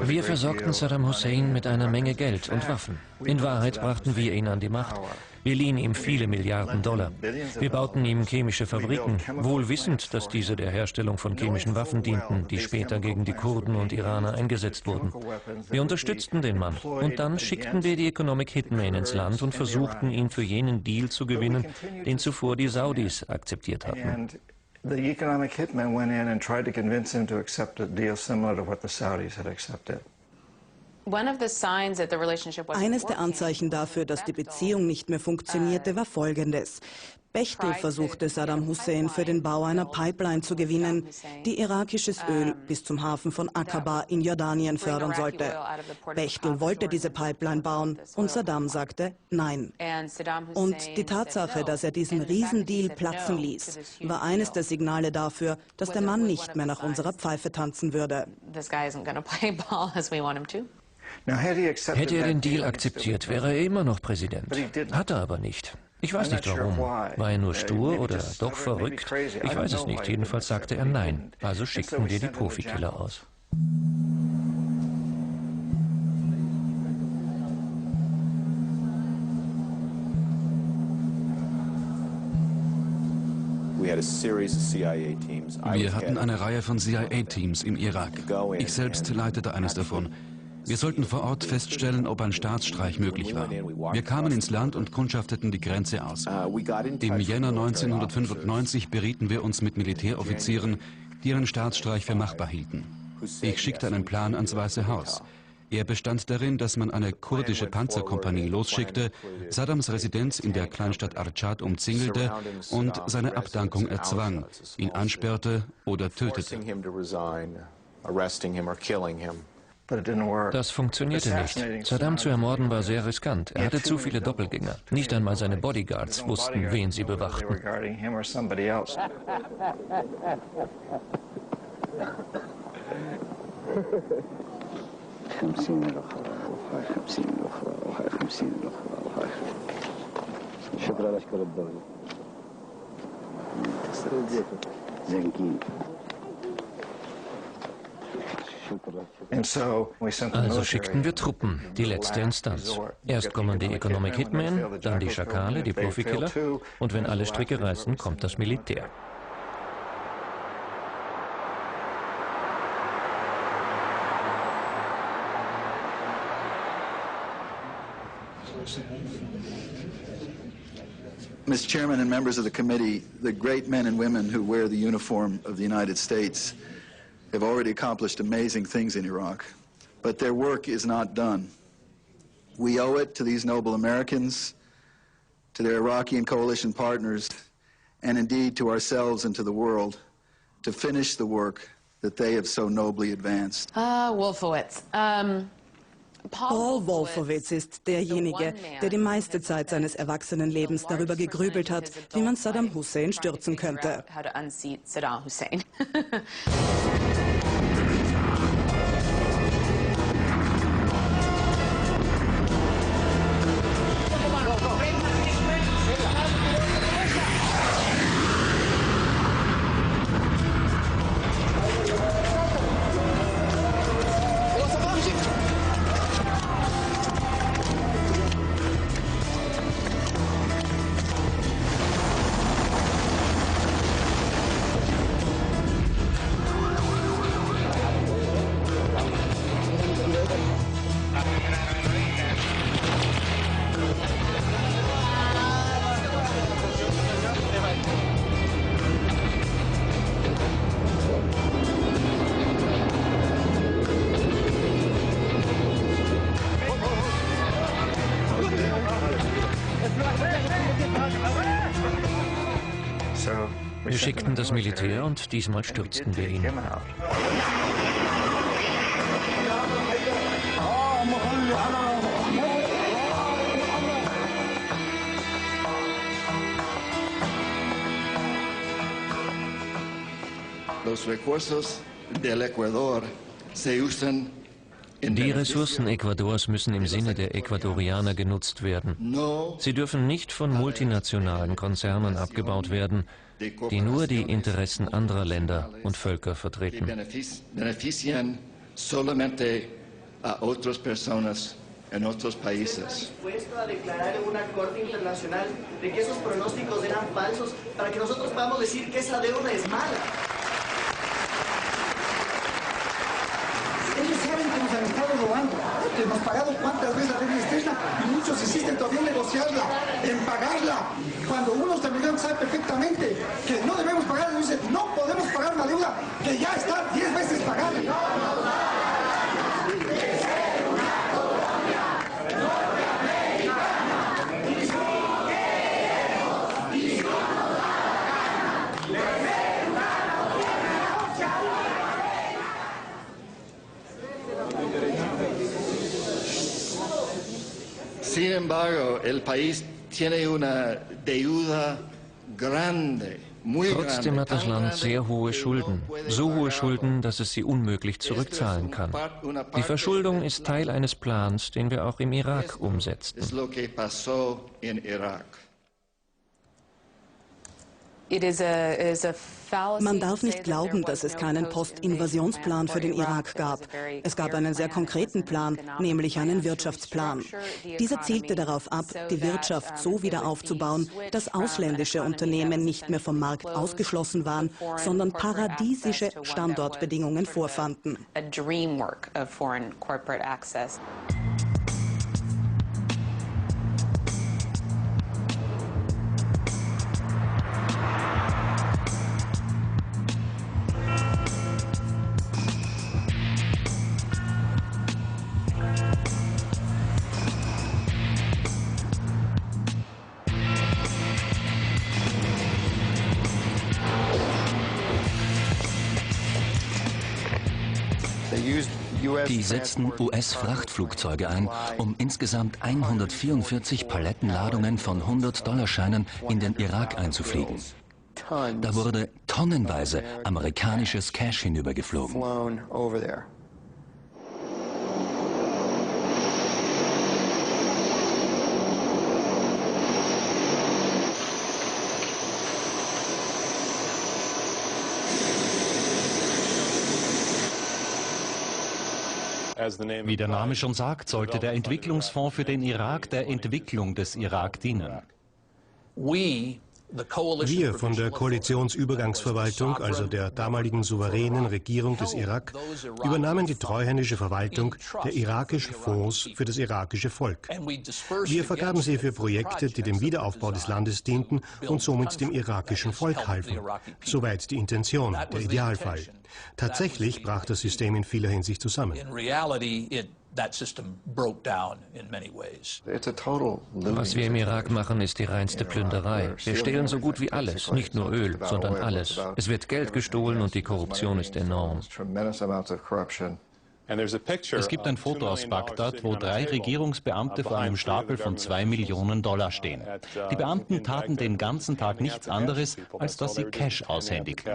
Wir versorgten Saddam Hussein mit einer Menge Geld und Waffen. In Wahrheit brachten wir ihn an die Macht. Wir liehen ihm viele Milliarden Dollar. Wir bauten ihm chemische Fabriken, wohl wissend, dass diese der Herstellung von chemischen Waffen dienten, die später gegen die Kurden und Iraner eingesetzt wurden. Wir unterstützten den Mann und dann schickten wir die Economic Hitman ins Land und versuchten, ihn für jenen Deal zu gewinnen, den zuvor die Saudis akzeptiert hatten. The economic hitman went in and tried to convince him to accept a deal similar to what the Saudis had accepted. Eines der Anzeichen dafür, dass die Beziehung nicht mehr funktionierte, war folgendes. Bechtel versuchte Saddam Hussein für den Bau einer Pipeline zu gewinnen, die irakisches Öl bis zum Hafen von Aqaba in Jordanien fördern sollte. Bechtel wollte diese Pipeline bauen und Saddam sagte Nein. Und die Tatsache, dass er diesen Riesendeal platzen ließ, war eines der Signale dafür, dass der Mann nicht mehr nach unserer Pfeife tanzen würde. Hätte er den Deal akzeptiert, wäre er immer noch Präsident. Hat er aber nicht. Ich weiß nicht warum. War er nur stur oder doch verrückt? Ich weiß es nicht. Jedenfalls sagte er Nein. Also schickten wir die Profikiller aus. Wir hatten eine Reihe von CIA-Teams im Irak. Ich selbst leitete eines davon. Wir sollten vor Ort feststellen, ob ein Staatsstreich möglich war. Wir kamen ins Land und kundschafteten die Grenze aus. Im Jänner 1995 berieten wir uns mit Militäroffizieren, die einen Staatsstreich für machbar hielten. Ich schickte einen Plan ans Weiße Haus. Er bestand darin, dass man eine kurdische Panzerkompanie losschickte, Saddams Residenz in der Kleinstadt Archat umzingelte und seine Abdankung erzwang, ihn ansperrte oder tötete. Das funktionierte nicht. Saddam zu ermorden war sehr riskant. Er hatte zu viele Doppelgänger. Nicht einmal seine Bodyguards wussten, wen sie bewachten. Also schickten wir Truppen, die letzte Instanz. Erst kommen die Economic Hitmen, dann die Schakale, die Profikiller und wenn alle Stricke reißen, kommt das Militär. Mr. Chairman and members of the committee, the great men and women who wear the uniform of the United States have already accomplished amazing things in Iraq, but their work is not done. We owe it to these noble Americans, to their Iraqi and coalition partners, and indeed to ourselves and to the world, to finish the work that they have so nobly advanced? Wolfowitz. Paul Wolfowitz ist derjenige, der die meiste Zeit seines Erwachsenenlebens darüber gegrübelt hat, wie man Saddam Hussein stürzen könnte. Wir schickten das Militär und diesmal stürzten wir ihn. Los recursos del Ecuador se usan. Die Ressourcen Ecuadors müssen im Sinne der Ecuadorianer genutzt werden. Sie dürfen nicht von multinationalen Konzernen abgebaut werden, die nur die Interessen anderer Länder und Völker vertreten. Benefician solamente a otras personas en otros países. Dispuesto a declarar en una corte internacional de que esos pronósticos eran falsos para que nosotros podamos decir que esa deuda es mala. Ellos saben que nos han estado robando, que hemos pagado cuántas veces la deuda externa y muchos insisten todavía en negociarla, en pagarla. Cuando unos terminaron sabe perfectamente que no debemos pagar, y dicen no podemos pagar una deuda que ya está 10 veces pagada. Sin embargo, el país tiene una deuda grande. Trotzdem hat das Land sehr hohe Schulden, so hohe Schulden, dass es sie unmöglich zurückzahlen kann. Die Verschuldung ist Teil eines Plans, den wir auch im Irak umsetzten. Man darf nicht glauben, dass es keinen Post-Invasionsplan für den Irak gab. Es gab einen sehr konkreten Plan, nämlich einen Wirtschaftsplan. Dieser zielte darauf ab, die Wirtschaft so wieder aufzubauen, dass ausländische Unternehmen nicht mehr vom Markt ausgeschlossen waren, sondern paradiesische Standortbedingungen vorfanden. Die setzten US-Frachtflugzeuge ein, um insgesamt 144 Palettenladungen von $100-Scheinen in den Irak einzufliegen. Da wurde tonnenweise amerikanisches Cash hinübergeflogen. Wie der Name schon sagt, sollte der Entwicklungsfonds für den Irak der Entwicklung des Irak dienen. Wir von der Koalitionsübergangsverwaltung, also der damaligen souveränen Regierung des Irak, übernahmen die treuhändische Verwaltung der irakischen Fonds für das irakische Volk. Wir vergaben sie für Projekte, die dem Wiederaufbau des Landes dienten und somit dem irakischen Volk halfen. Soweit die Intention, der Idealfall. Tatsächlich brach das System in vieler Hinsicht zusammen. Was wir im Irak machen, ist die reinste Plünderei. Wir stehlen so gut wie alles, nicht nur Öl, sondern alles. Es wird Geld gestohlen und die Korruption ist enorm. Es gibt ein Foto aus Bagdad, wo 3 Regierungsbeamte vor einem Stapel von $2 Millionen stehen. Die Beamten taten den ganzen Tag nichts anderes, als dass sie Cash aushändigten.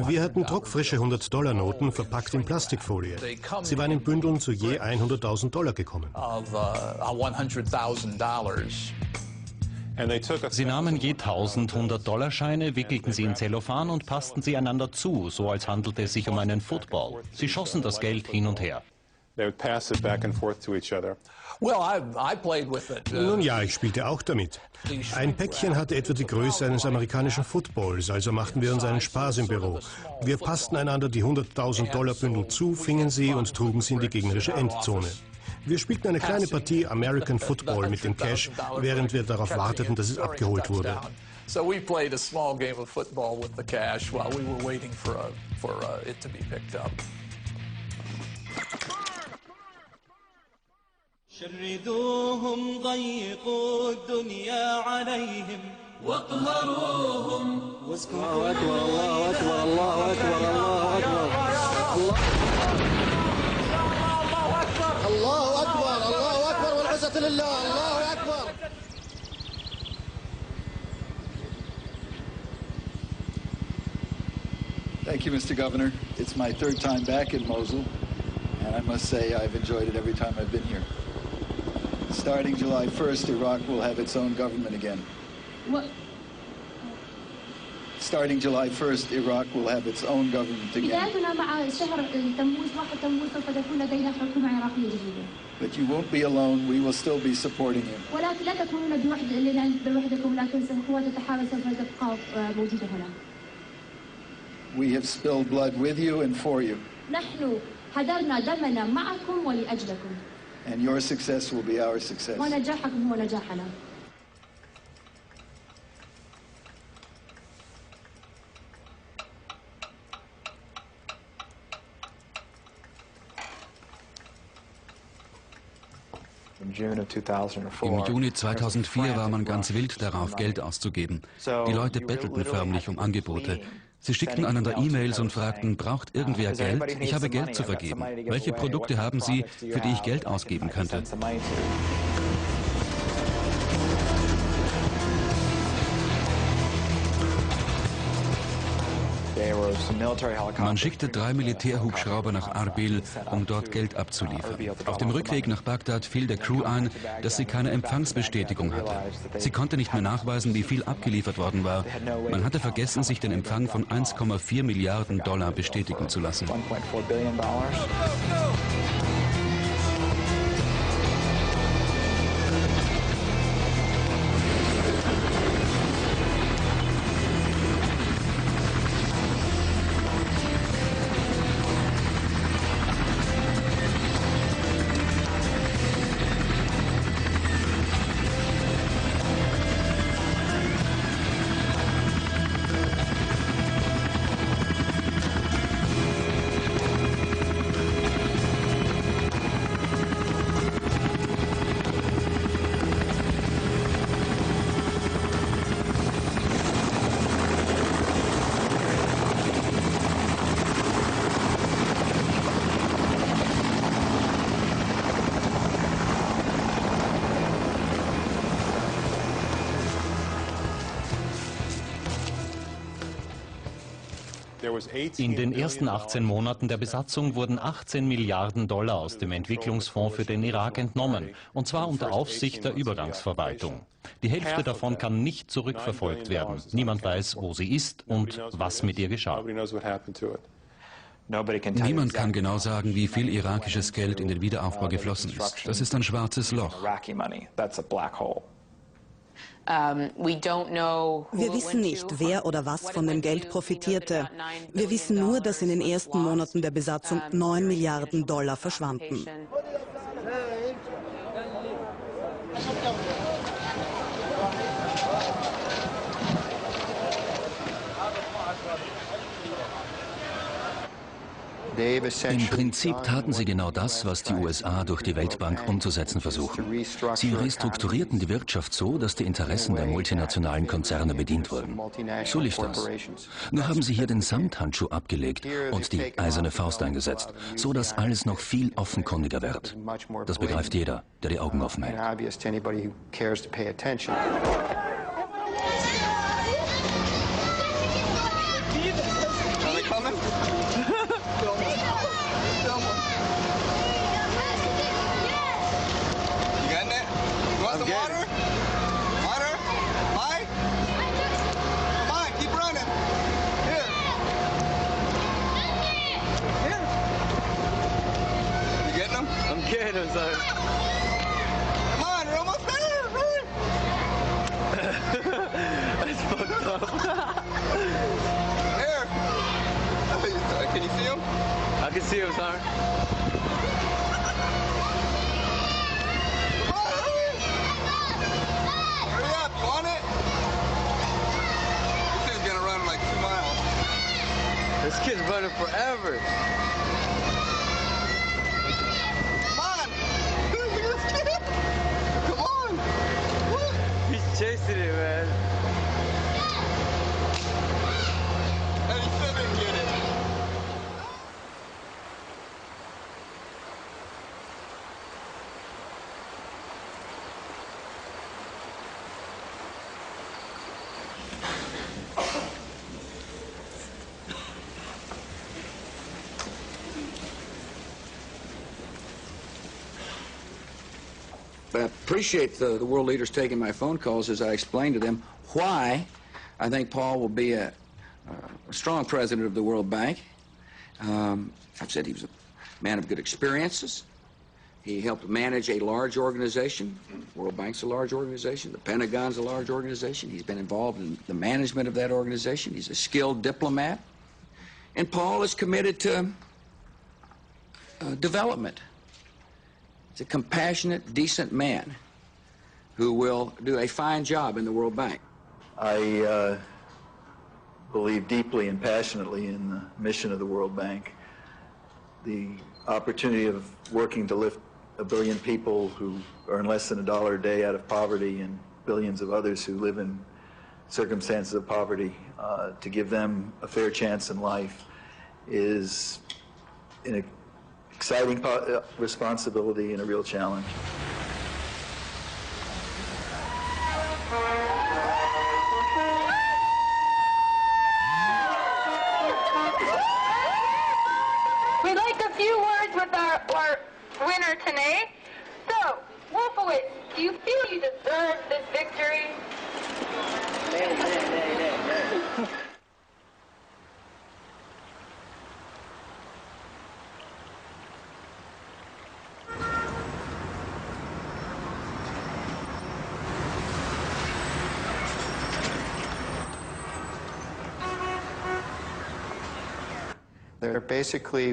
Wir hatten druckfrische $100-Noten verpackt in Plastikfolie. Sie waren in Bündeln zu je $100.000 gekommen. Sie nahmen je 1000 $100-Scheine, wickelten sie in Zellophan und passten sie einander zu, so als handelte es sich um einen Football. Sie schossen das Geld hin und her. Nun ja, ich spielte auch damit. Ein Päckchen hatte etwa die Größe eines amerikanischen Footballs, also machten wir uns einen Spaß im Büro. Wir passten einander die $100.000-Bündel zu, fingen sie und trugen sie in die gegnerische Endzone. Wir spielten eine kleine Partie American Football mit dem Cash, während wir darauf warteten, dass es abgeholt wurde. So we played a small game of football with the cash while we were waiting for it to be picked up. شردوهم ضيقوا الدنيا عليهم واقهروهم الله أكبر الله أكبر الله أكبر الله أكبر الله أكبر الله أكبر والعزة لله الله أكبر. Thank you, Mr. Governor. It's my 3rd time back in Mosul, and I must say I've enjoyed it every time I've been here. Starting July 1st, Iraq will have its own government again. What? Starting July 1st, Iraq will have its own government again. But you won't be alone. We will still be supporting you. We have spilled blood with you and for you. And your success will be our success. Im Juni 2004 war man ganz wild darauf, Geld auszugeben. Die Leute bettelten förmlich um Angebote. Sie schickten einander E-Mails und fragten, braucht irgendwer Geld? Ich habe Geld zu vergeben. Welche Produkte haben Sie, für die ich Geld ausgeben könnte? Man schickte 3 Militärhubschrauber nach Arbil, um dort Geld abzuliefern. Auf dem Rückweg nach Bagdad fiel der Crew ein, dass sie keine Empfangsbestätigung hatte. Sie konnte nicht mehr nachweisen, wie viel abgeliefert worden war. Man hatte vergessen, sich den Empfang von $1,4 Milliarden bestätigen zu lassen. In den ersten 18 Monaten der Besatzung wurden $18 Milliarden aus dem Entwicklungsfonds für den Irak entnommen, und zwar unter Aufsicht der Übergangsverwaltung. Die Hälfte davon kann nicht zurückverfolgt werden. Niemand weiß, wo sie ist und was mit ihr geschah. Niemand kann genau sagen, wie viel irakisches Geld in den Wiederaufbau geflossen ist. Das ist ein schwarzes Loch. Wir wissen nicht, wer oder was von dem Geld profitierte. Wir wissen nur, dass in den ersten Monaten der Besatzung 9 Milliarden Dollar verschwanden. Im Prinzip taten sie genau das, was die USA durch die Weltbank umzusetzen versuchen. Sie restrukturierten die Wirtschaft so, dass die Interessen der multinationalen Konzerne bedient wurden. So lief das. Nur haben sie hier den Samthandschuh abgelegt und die eiserne Faust eingesetzt, so dass alles noch viel offenkundiger wird. Das begreift jeder, der die Augen offen hält. I'm sorry. Come on, we're almost there. That's fucked up. Here. Can you see him? I can see him, sorry. Hurry up, you want it? This thing's gonna run like 2 miles. This kid's running forever. Chasing it, man. And he still didn't get it. I appreciate the world leaders taking my phone calls as I explain to them why I think Paul will be a strong president of the World Bank. I've said he was a man of good experiences. He helped manage a large organization. World Bank's a large organization. The Pentagon's a large organization. He's been involved in the management of that organization. He's a skilled diplomat. And Paul is committed to development. He's a compassionate, decent man who will do a fine job in the World Bank. I believe deeply and passionately in the mission of the World Bank. The opportunity of working to lift 1 billion people who earn less than $1 a day out of poverty and billions of others who live in circumstances of poverty, to give them a fair chance in life is an exciting responsibility and a real challenge. We'd like a few words with our winner tonight. So, Wolfowitz, do you feel you deserve this victory?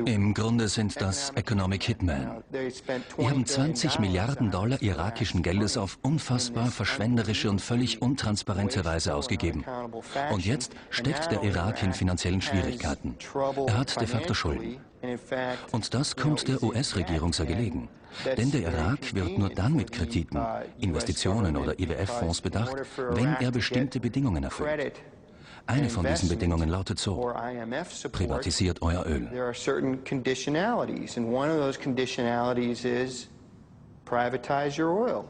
Im Grunde sind das Economic Hitman. Die haben 20 Milliarden Dollar irakischen Geldes auf unfassbar verschwenderische und völlig untransparente Weise ausgegeben. Und jetzt steckt der Irak in finanziellen Schwierigkeiten. Er hat de facto Schulden. Und das kommt der US-Regierung sehr gelegen. Denn der Irak wird nur dann mit Krediten, Investitionen oder IWF-Fonds bedacht, wenn er bestimmte Bedingungen erfüllt. Eine von diesen Bedingungen lautet so: privatisiert euer Öl. There are certain conditionalities, and one of those conditionalities is privatize your oil.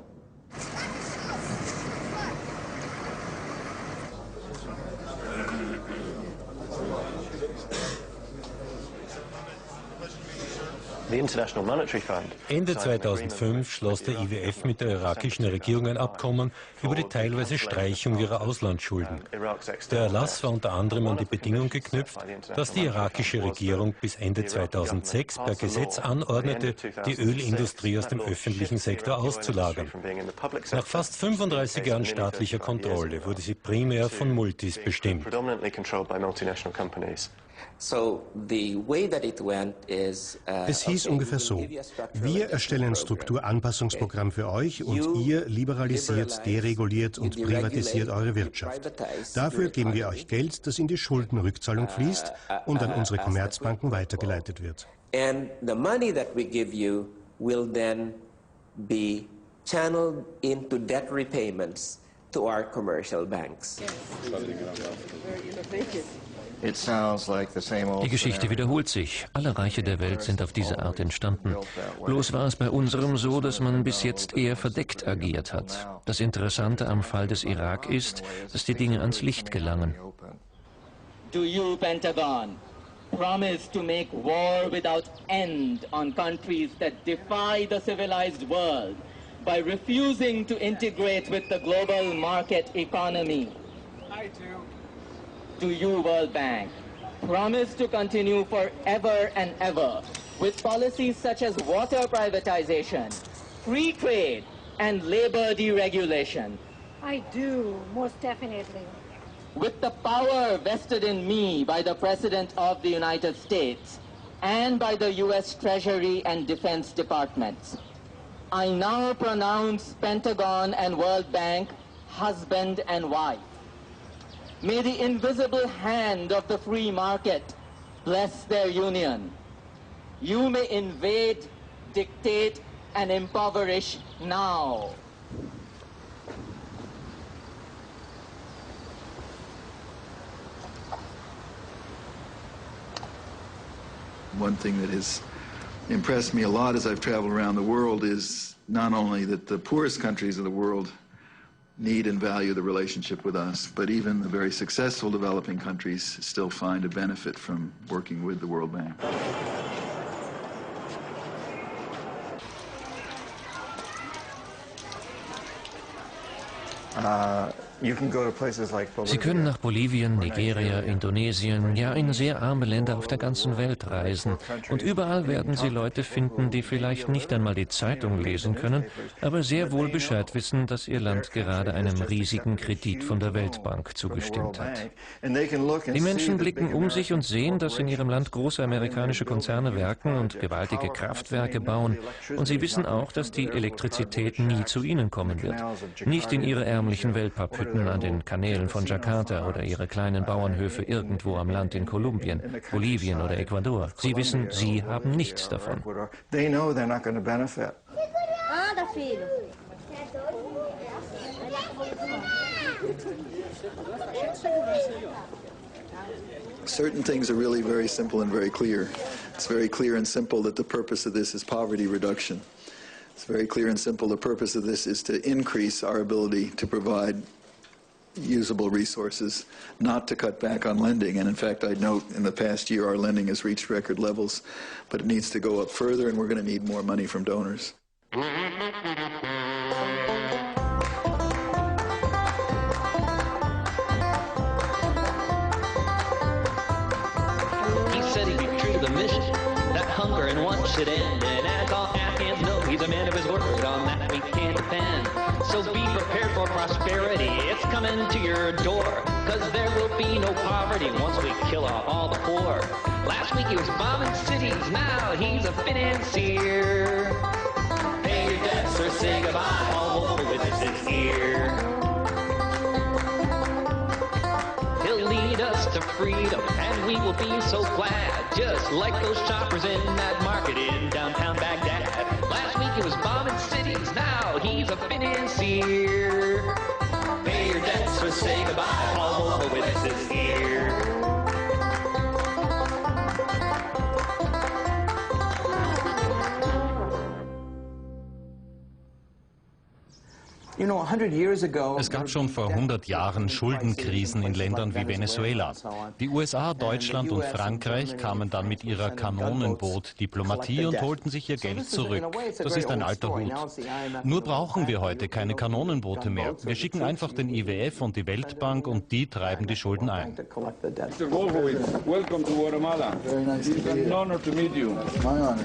Ende 2005 schloss der IWF mit der irakischen Regierung ein Abkommen über die teilweise Streichung ihrer Auslandsschulden. Der Erlass war unter anderem an die Bedingung geknüpft, dass die irakische Regierung bis Ende 2006 per Gesetz anordnete, die Ölindustrie aus dem öffentlichen Sektor auszulagern. Nach fast 35 Jahren staatlicher Kontrolle wurde sie primär von Multis bestimmt. Es hieß ungefähr so: Wir erstellen ein Strukturanpassungsprogramm für euch und ihr liberalisiert, dereguliert und privatisiert eure Wirtschaft. Dafür geben wir euch Geld, das in die Schuldenrückzahlung fließt und an unsere Kommerzbanken weitergeleitet wird. And the money that we give you will then be channeled into debt repayments to our commercial banks. Die Geschichte wiederholt sich. Alle Reiche der Welt sind auf diese Art entstanden. Bloß war es bei unserem so, dass man bis jetzt eher verdeckt agiert hat. Das Interessante am Fall des Irak ist, dass die Dinge ans Licht gelangen. Do you, Pentagon, promise to make war without end on countries that defy the civilized world by refusing to integrate with the global market economy? I do. Do you, World Bank, promise to continue forever and ever with policies such as water privatization, free trade, and labor deregulation? I do, most definitely. With the power vested in me by the President of the United States and by the U.S. Treasury and Defense Departments, I now pronounce Pentagon and World Bank husband and wife. May the invisible hand of the free market bless their union. You may invade, dictate, and impoverish now. One thing that has impressed me a lot as I've traveled around the world is not only that the poorest countries of the world need and value the relationship with us, but even the very successful developing countries still find a benefit from working with the World Bank. Sie können nach Bolivien, Nigeria, Indonesien, ja in sehr arme Länder auf der ganzen Welt reisen. Und überall werden Sie Leute finden, die vielleicht nicht einmal die Zeitung lesen können, aber sehr wohl Bescheid wissen, dass Ihr Land gerade einem riesigen Kredit von der Weltbank zugestimmt hat. Die Menschen blicken um sich und sehen, dass in ihrem Land große amerikanische Konzerne werken und gewaltige Kraftwerke bauen. Und sie wissen auch, dass die Elektrizität nie zu ihnen kommen wird. Nicht in ihre ärmlichen Wellpapphütten an den Kanälen von Jakarta oder ihre kleinen Bauernhöfe irgendwo am Land in Kolumbien, Bolivien oder Ecuador. Sie wissen, sie haben nichts davon. Certain things are really very simple and very clear. It's very clear and simple that the purpose of this is poverty reduction. It's very clear and simple the purpose of this is to increase our ability to provide usable resources, not to cut back on lending. And in fact, I'd note in the past year our lending has reached record levels, but it needs to go up further, and we're going to need more money from donors. He said he'd be true to the mission, that hunger and want should end, and as all Afghans know, he's a man of his word, on that we can't depend. So be prepared for prosperity, it's coming to your door, cause there will be no poverty once we kill off all the poor. Last week he was bombing cities, now he's a financier. Pay your debts or say goodbye, all over with his ear. He'll lead us to freedom, and we will be so glad, just like those shoppers in that market in downtown Baghdad. Last week he was bombing cities, now he's a financier. Pay your debts or say goodbye, all over with his ear. Es gab schon vor 100 Jahren Schuldenkrisen in Ländern wie Venezuela. Die USA, Deutschland und Frankreich kamen dann mit ihrer Kanonenboot-Diplomatie und holten sich ihr Geld zurück. Das ist ein alter Hut. Nur brauchen wir heute keine Kanonenboote mehr. Wir schicken einfach den IWF und die Weltbank und die treiben die Schulden ein. Mr. Wolfowitz, welcome to Guatemala. It's an honor to meet you. My honor.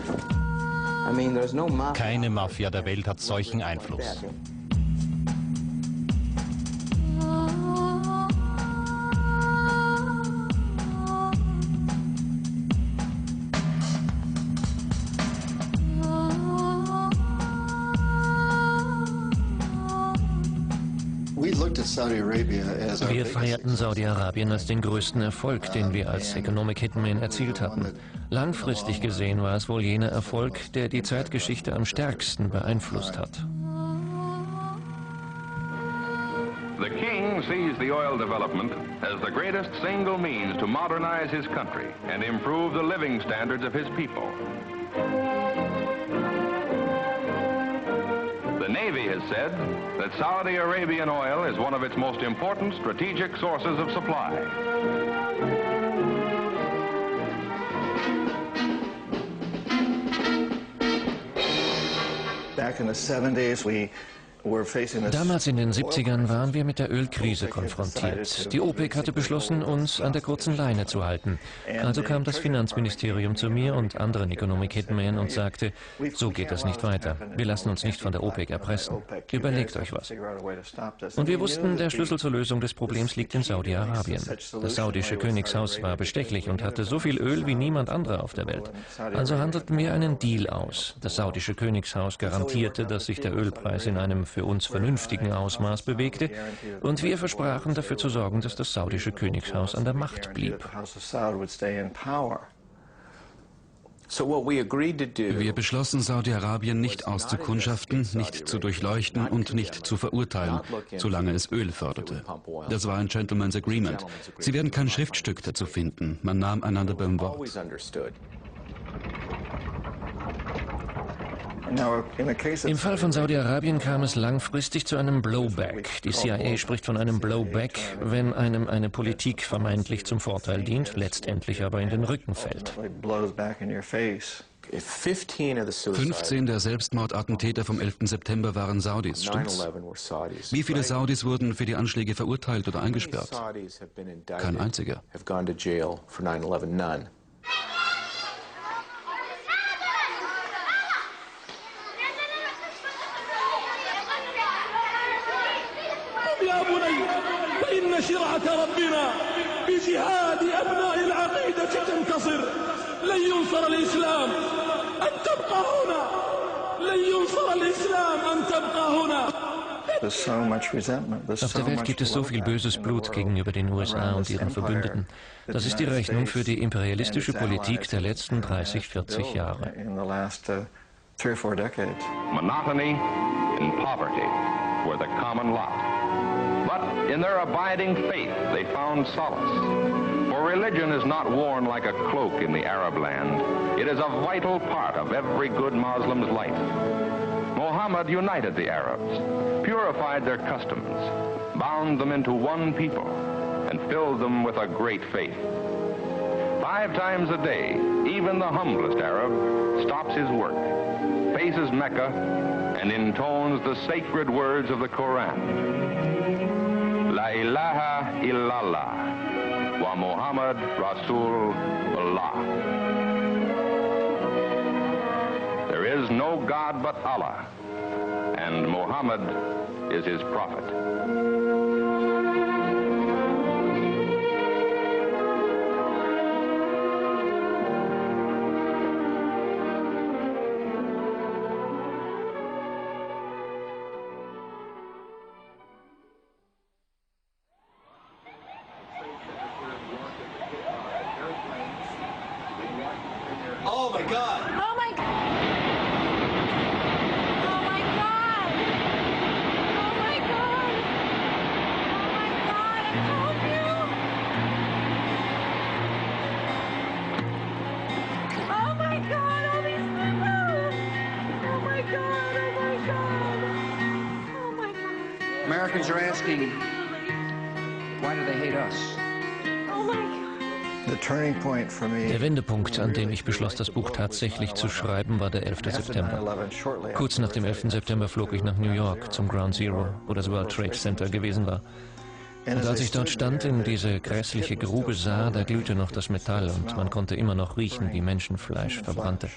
Keine Mafia der Welt hat solchen Einfluss. Wir feierten Saudi-Arabien als den größten Erfolg, den wir als Economic Hitman erzielt hatten. Langfristig gesehen war es wohl jener Erfolg, der die Zeitgeschichte am stärksten beeinflusst hat. The king sees the oil development as the greatest single means to modernize his country and improve the living standards of his people. The Navy has said that Saudi Arabian oil is one of its most important strategic sources of supply. Back in the 70s, Damals in den 70ern waren wir mit der Ölkrise konfrontiert. Die OPEC hatte beschlossen, uns an der kurzen Leine zu halten. Also kam das Finanzministerium zu mir und anderen Economic Hitmen und sagte, so geht das nicht weiter. Wir lassen uns nicht von der OPEC erpressen. Überlegt euch was. Und wir wussten, der Schlüssel zur Lösung des Problems liegt in Saudi-Arabien. Das saudische Königshaus war bestechlich und hatte so viel Öl wie niemand anderer auf der Welt. Also handelten wir einen Deal aus. Das saudische Königshaus garantierte, dass sich der Ölpreis in einem für uns vernünftigen Ausmaß bewegte, und wir versprachen dafür zu sorgen, dass das saudische Königshaus an der Macht blieb. Wir beschlossen, Saudi-Arabien nicht auszukundschaften, nicht zu durchleuchten und nicht zu verurteilen, solange es Öl förderte. Das war ein Gentleman's Agreement. Sie werden kein Schriftstück dazu finden. Man nahm einander beim Wort. Im Fall von Saudi-Arabien kam es langfristig zu einem Blowback. Die CIA spricht von einem Blowback, wenn einem eine Politik vermeintlich zum Vorteil dient, letztendlich aber in den Rücken fällt. 15 der Selbstmordattentäter vom 11. September waren Saudis, stimmt's? Wie viele Saudis wurden für die Anschläge verurteilt oder eingesperrt? Kein einziger. فإن شرعة ربنا بجهاد أبناء العقيدة تنتصر لن ينصر الإسلام أن تبقى هنا لن ينصر الإسلام أن تبقى هنا. Auf der Welt gibt es so viel böses Blut gegenüber den USA und ihren Verbündeten. Das ist die Rechnung für die imperialistische Politik der letzten 30, 40 Jahre. Monotony and poverty were the common lot. But in their abiding faith, they found solace. For religion is not worn like a cloak in the Arab land. It is a vital part of every good Muslim's life. Muhammad united the Arabs, purified their customs, bound them into one people, and filled them with a great faith. 5 times a day, even the humblest Arab stops his work, faces Mecca, and intones the sacred words of the Quran. La ilaha illallah wa Muhammad Rasulullah. There is no God but Allah, and Muhammad is his prophet. Oh my God! Oh my God! Oh my God! Oh my God! Oh my God! I told you! Oh my God! All these people! Oh my God! Oh my God! Oh my God! Americans are asking, why do they hate us? Oh my God. Der Wendepunkt, an dem ich beschloss, das Buch tatsächlich zu schreiben, war der 11. September. Kurz nach dem 11. September flog ich nach New York zum Ground Zero, wo das World Trade Center gewesen war. Und als ich dort stand, in diese grässliche Grube sah, da glühte noch das Metall und man konnte immer noch riechen, wie Menschenfleisch verbrannte.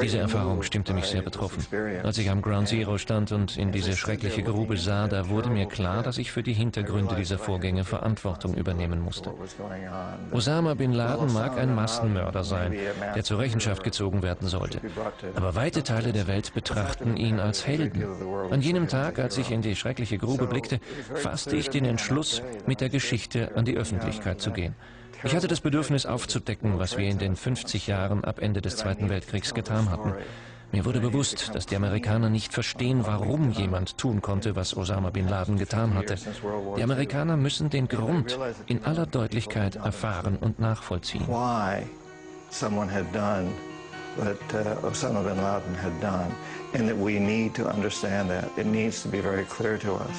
Diese Erfahrung stimmte mich sehr betroffen. Als ich am Ground Zero stand und in diese schreckliche Grube sah, da wurde mir klar, dass ich für die Hintergründe dieser Vorgänge Verantwortung übernehmen musste. Osama Bin Laden mag ein Massenmörder sein, der zur Rechenschaft gezogen werden sollte. Aber weite Teile der Welt betrachten ihn als Helden. An jenem Tag, als ich in die schreckliche Grube blickte, fasste ich den Entschluss, mit der Geschichte an die Öffentlichkeit zu gehen. Ich hatte das Bedürfnis aufzudecken, was wir in den 50 Jahren ab Ende des Zweiten Weltkriegs getan hatten. Mir wurde bewusst, dass die Amerikaner nicht verstehen, warum jemand tun konnte, was Osama Bin Laden getan hatte. Die Amerikaner müssen den Grund in aller Deutlichkeit erfahren und nachvollziehen. Someone had done what Osama bin Laden had done, and that we need to understand that. It needs to be very clear to us.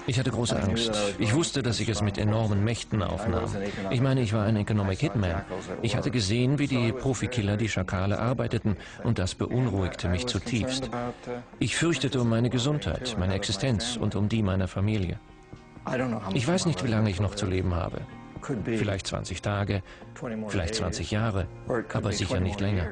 Ich hatte große Angst. Ich wusste, dass ich es mit enormen Mächten aufnahm. Ich meine, ich war ein Economic Hitman. Ich hatte gesehen, wie die Profikiller, die Schakale, arbeiteten, und das beunruhigte mich zutiefst. Ich fürchtete um meine Gesundheit, meine Existenz und um die meiner Familie. Ich weiß nicht, wie lange ich noch zu leben habe. Vielleicht 20 Tage, vielleicht 20 Jahre, aber sicher nicht länger.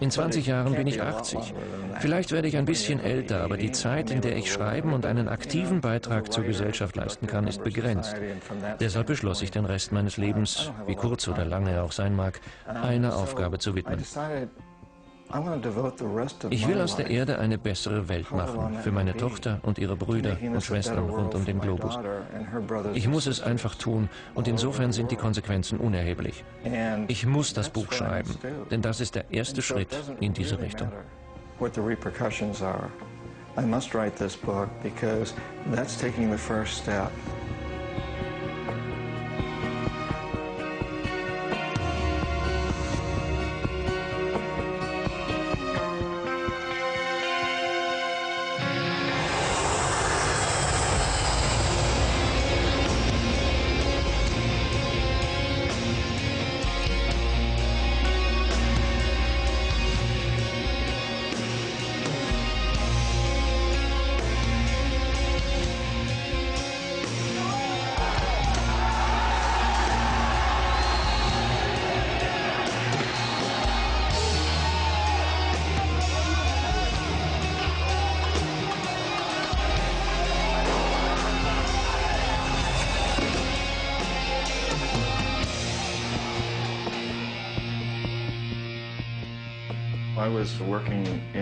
In 20 Jahren bin ich 80. Vielleicht werde ich ein bisschen älter, aber die Zeit, in der ich schreiben und einen aktiven Beitrag zur Gesellschaft leisten kann, ist begrenzt. Deshalb beschloss ich, den Rest meines Lebens, wie kurz oder lange er auch sein mag, einer Aufgabe zu widmen. Ich will aus der Erde eine bessere Welt machen, für meine Tochter und ihre Brüder und Schwestern rund um den Globus. Ich muss es einfach tun, und insofern sind die Konsequenzen unerheblich. Ich muss das Buch schreiben, denn das ist der erste Schritt in diese Richtung. I must write this book because that's taking the first step.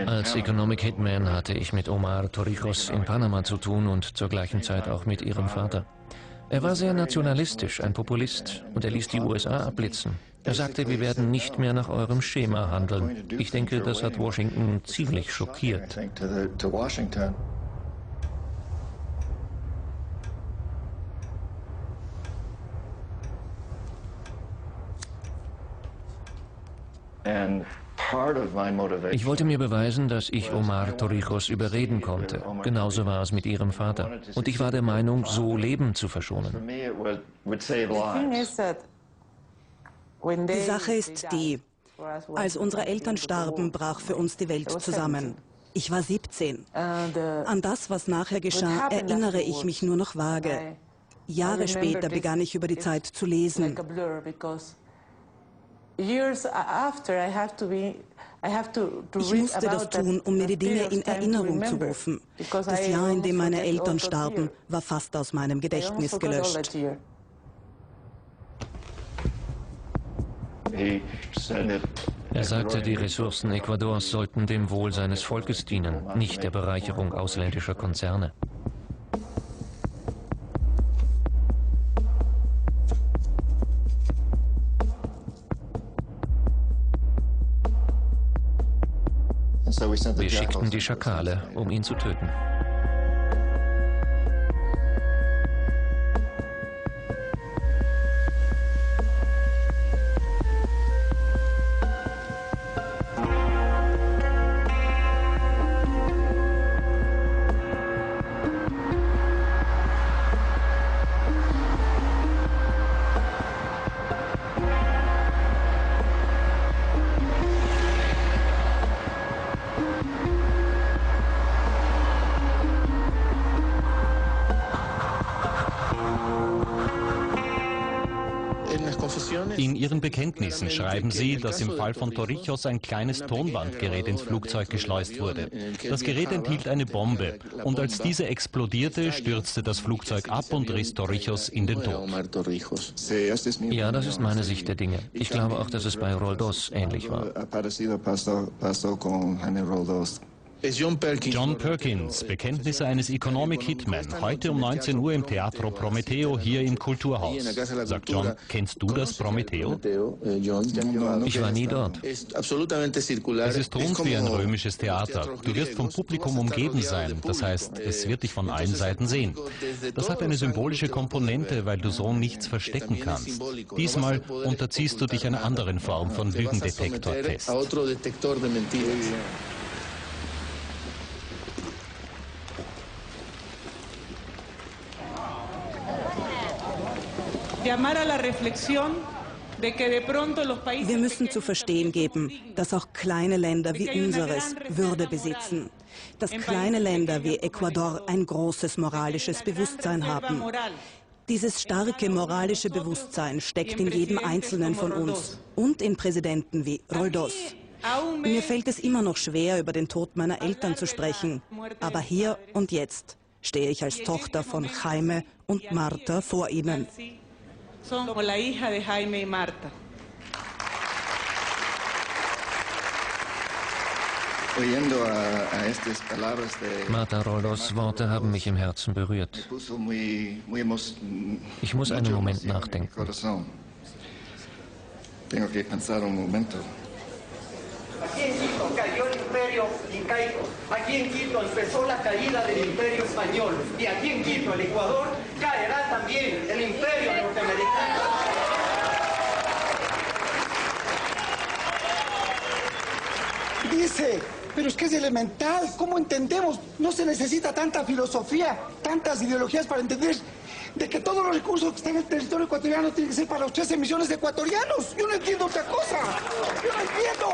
Als Economic Hitman hatte ich mit Omar Torrijos in Panama zu tun und zur gleichen Zeit auch mit ihrem Vater. Er war sehr nationalistisch, ein Populist, und er ließ die USA abblitzen. Er sagte, wir werden nicht mehr nach eurem Schema handeln. Ich denke, das hat Washington ziemlich schockiert. Ich wollte mir beweisen, dass ich Omar Torrijos überreden konnte. Genauso war es mit ihrem Vater. Und ich war der Meinung, so Leben zu verschonen. Die Sache ist die, als unsere Eltern starben, brach für uns die Welt zusammen. Ich war 17. An das, was nachher geschah, erinnere ich mich nur noch vage. Jahre später begann ich über die Zeit zu lesen. Ich musste das tun, um mir die Dinge in Erinnerung zu rufen. Das Jahr, in dem meine Eltern starben, war fast aus meinem Gedächtnis gelöscht. Er sagte, die Ressourcen Ecuadors sollten dem Wohl seines Volkes dienen, nicht der Bereicherung ausländischer Konzerne. Wir schickten die Schakale, um ihn zu töten. In Ihren Bekenntnissen schreiben Sie, dass im Fall von Torrijos ein kleines Tonbandgerät ins Flugzeug geschleust wurde. Das Gerät enthielt eine Bombe und als diese explodierte, stürzte das Flugzeug ab und riss Torrijos in den Tod. Ja, das ist meine Sicht der Dinge. Ich glaube auch, dass es bei Roldos ähnlich war. John Perkins, Bekenntnisse eines Economic Hitman, heute um 19 Uhr im Teatro Prometeo hier im Kulturhaus. Sagt John, kennst du das Prometeo? Ich war nie dort. Es ist rund wie ein römisches Theater. Du wirst vom Publikum umgeben sein, das heißt, es wird dich von allen Seiten sehen. Das hat eine symbolische Komponente, weil du so nichts verstecken kannst. Diesmal unterziehst du dich einer anderen Form von Lügendetektortest. Wir müssen zu verstehen geben, dass auch kleine Länder wie unseres Würde besitzen. Dass kleine Länder wie Ecuador ein großes moralisches Bewusstsein haben. Dieses starke moralische Bewusstsein steckt in jedem Einzelnen von uns und in Präsidenten wie Roldos. Mir fällt es immer noch schwer, über den Tod meiner Eltern zu sprechen. Aber hier und jetzt stehe ich als Tochter von Jaime und Marta vor Ihnen. Como la hija de Jaime y Marta. Marta Roldos Worte haben mich im Herzen berührt. Ich muss einen Moment nachdenken. Aquí en Quito cayó el imperio incaico, aquí en Quito empezó la caída del imperio español y aquí en Quito, el Ecuador, caerá también el imperio norteamericano. Dice, pero es que es elemental, ¿cómo entendemos? No se necesita tanta filosofía, tantas ideologías para entender de que todos los recursos que están en el territorio ecuatoriano tienen que ser para los 13 millones de ecuatorianos. Yo no entiendo otra cosa. Yo no entiendo.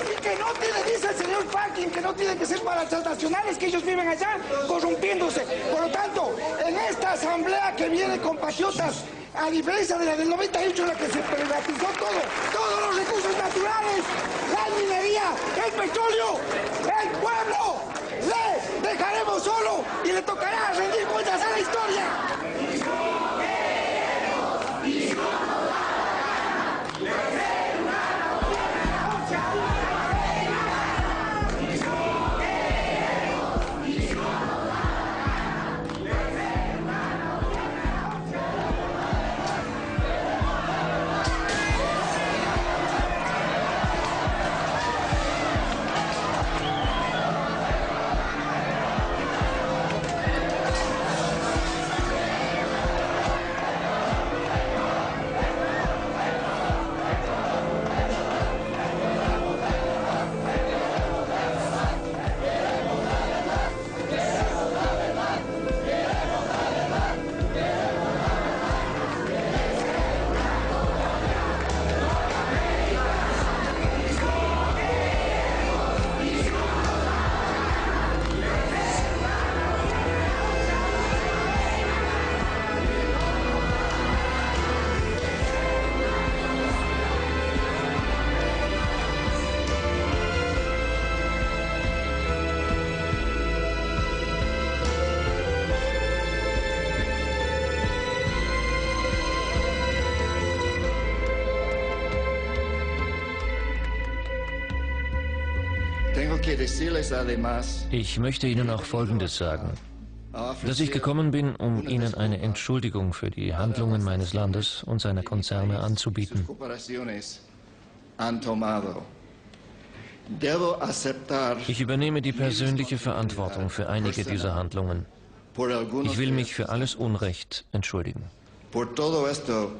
Y que no tiene, dice el señor Falkin, que no tiene que ser para las transnacionales, que ellos viven allá corrompiéndose. Por lo tanto, en esta asamblea que viene, compatriotas, a diferencia de la del 98 en la que se privatizó todo, todos los recursos naturales, la minería, el petróleo, el pueblo, le dejaremos solo y le tocará rendir cuentas a la historia. Ich möchte Ihnen auch Folgendes sagen. Dass ich gekommen bin, um Ihnen eine Entschuldigung für die Handlungen meines Landes und seiner Konzerne anzubieten. Ich übernehme die persönliche Verantwortung für einige dieser Handlungen. Ich will mich für alles Unrecht entschuldigen. Por todo esto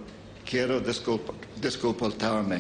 quiero disculparme.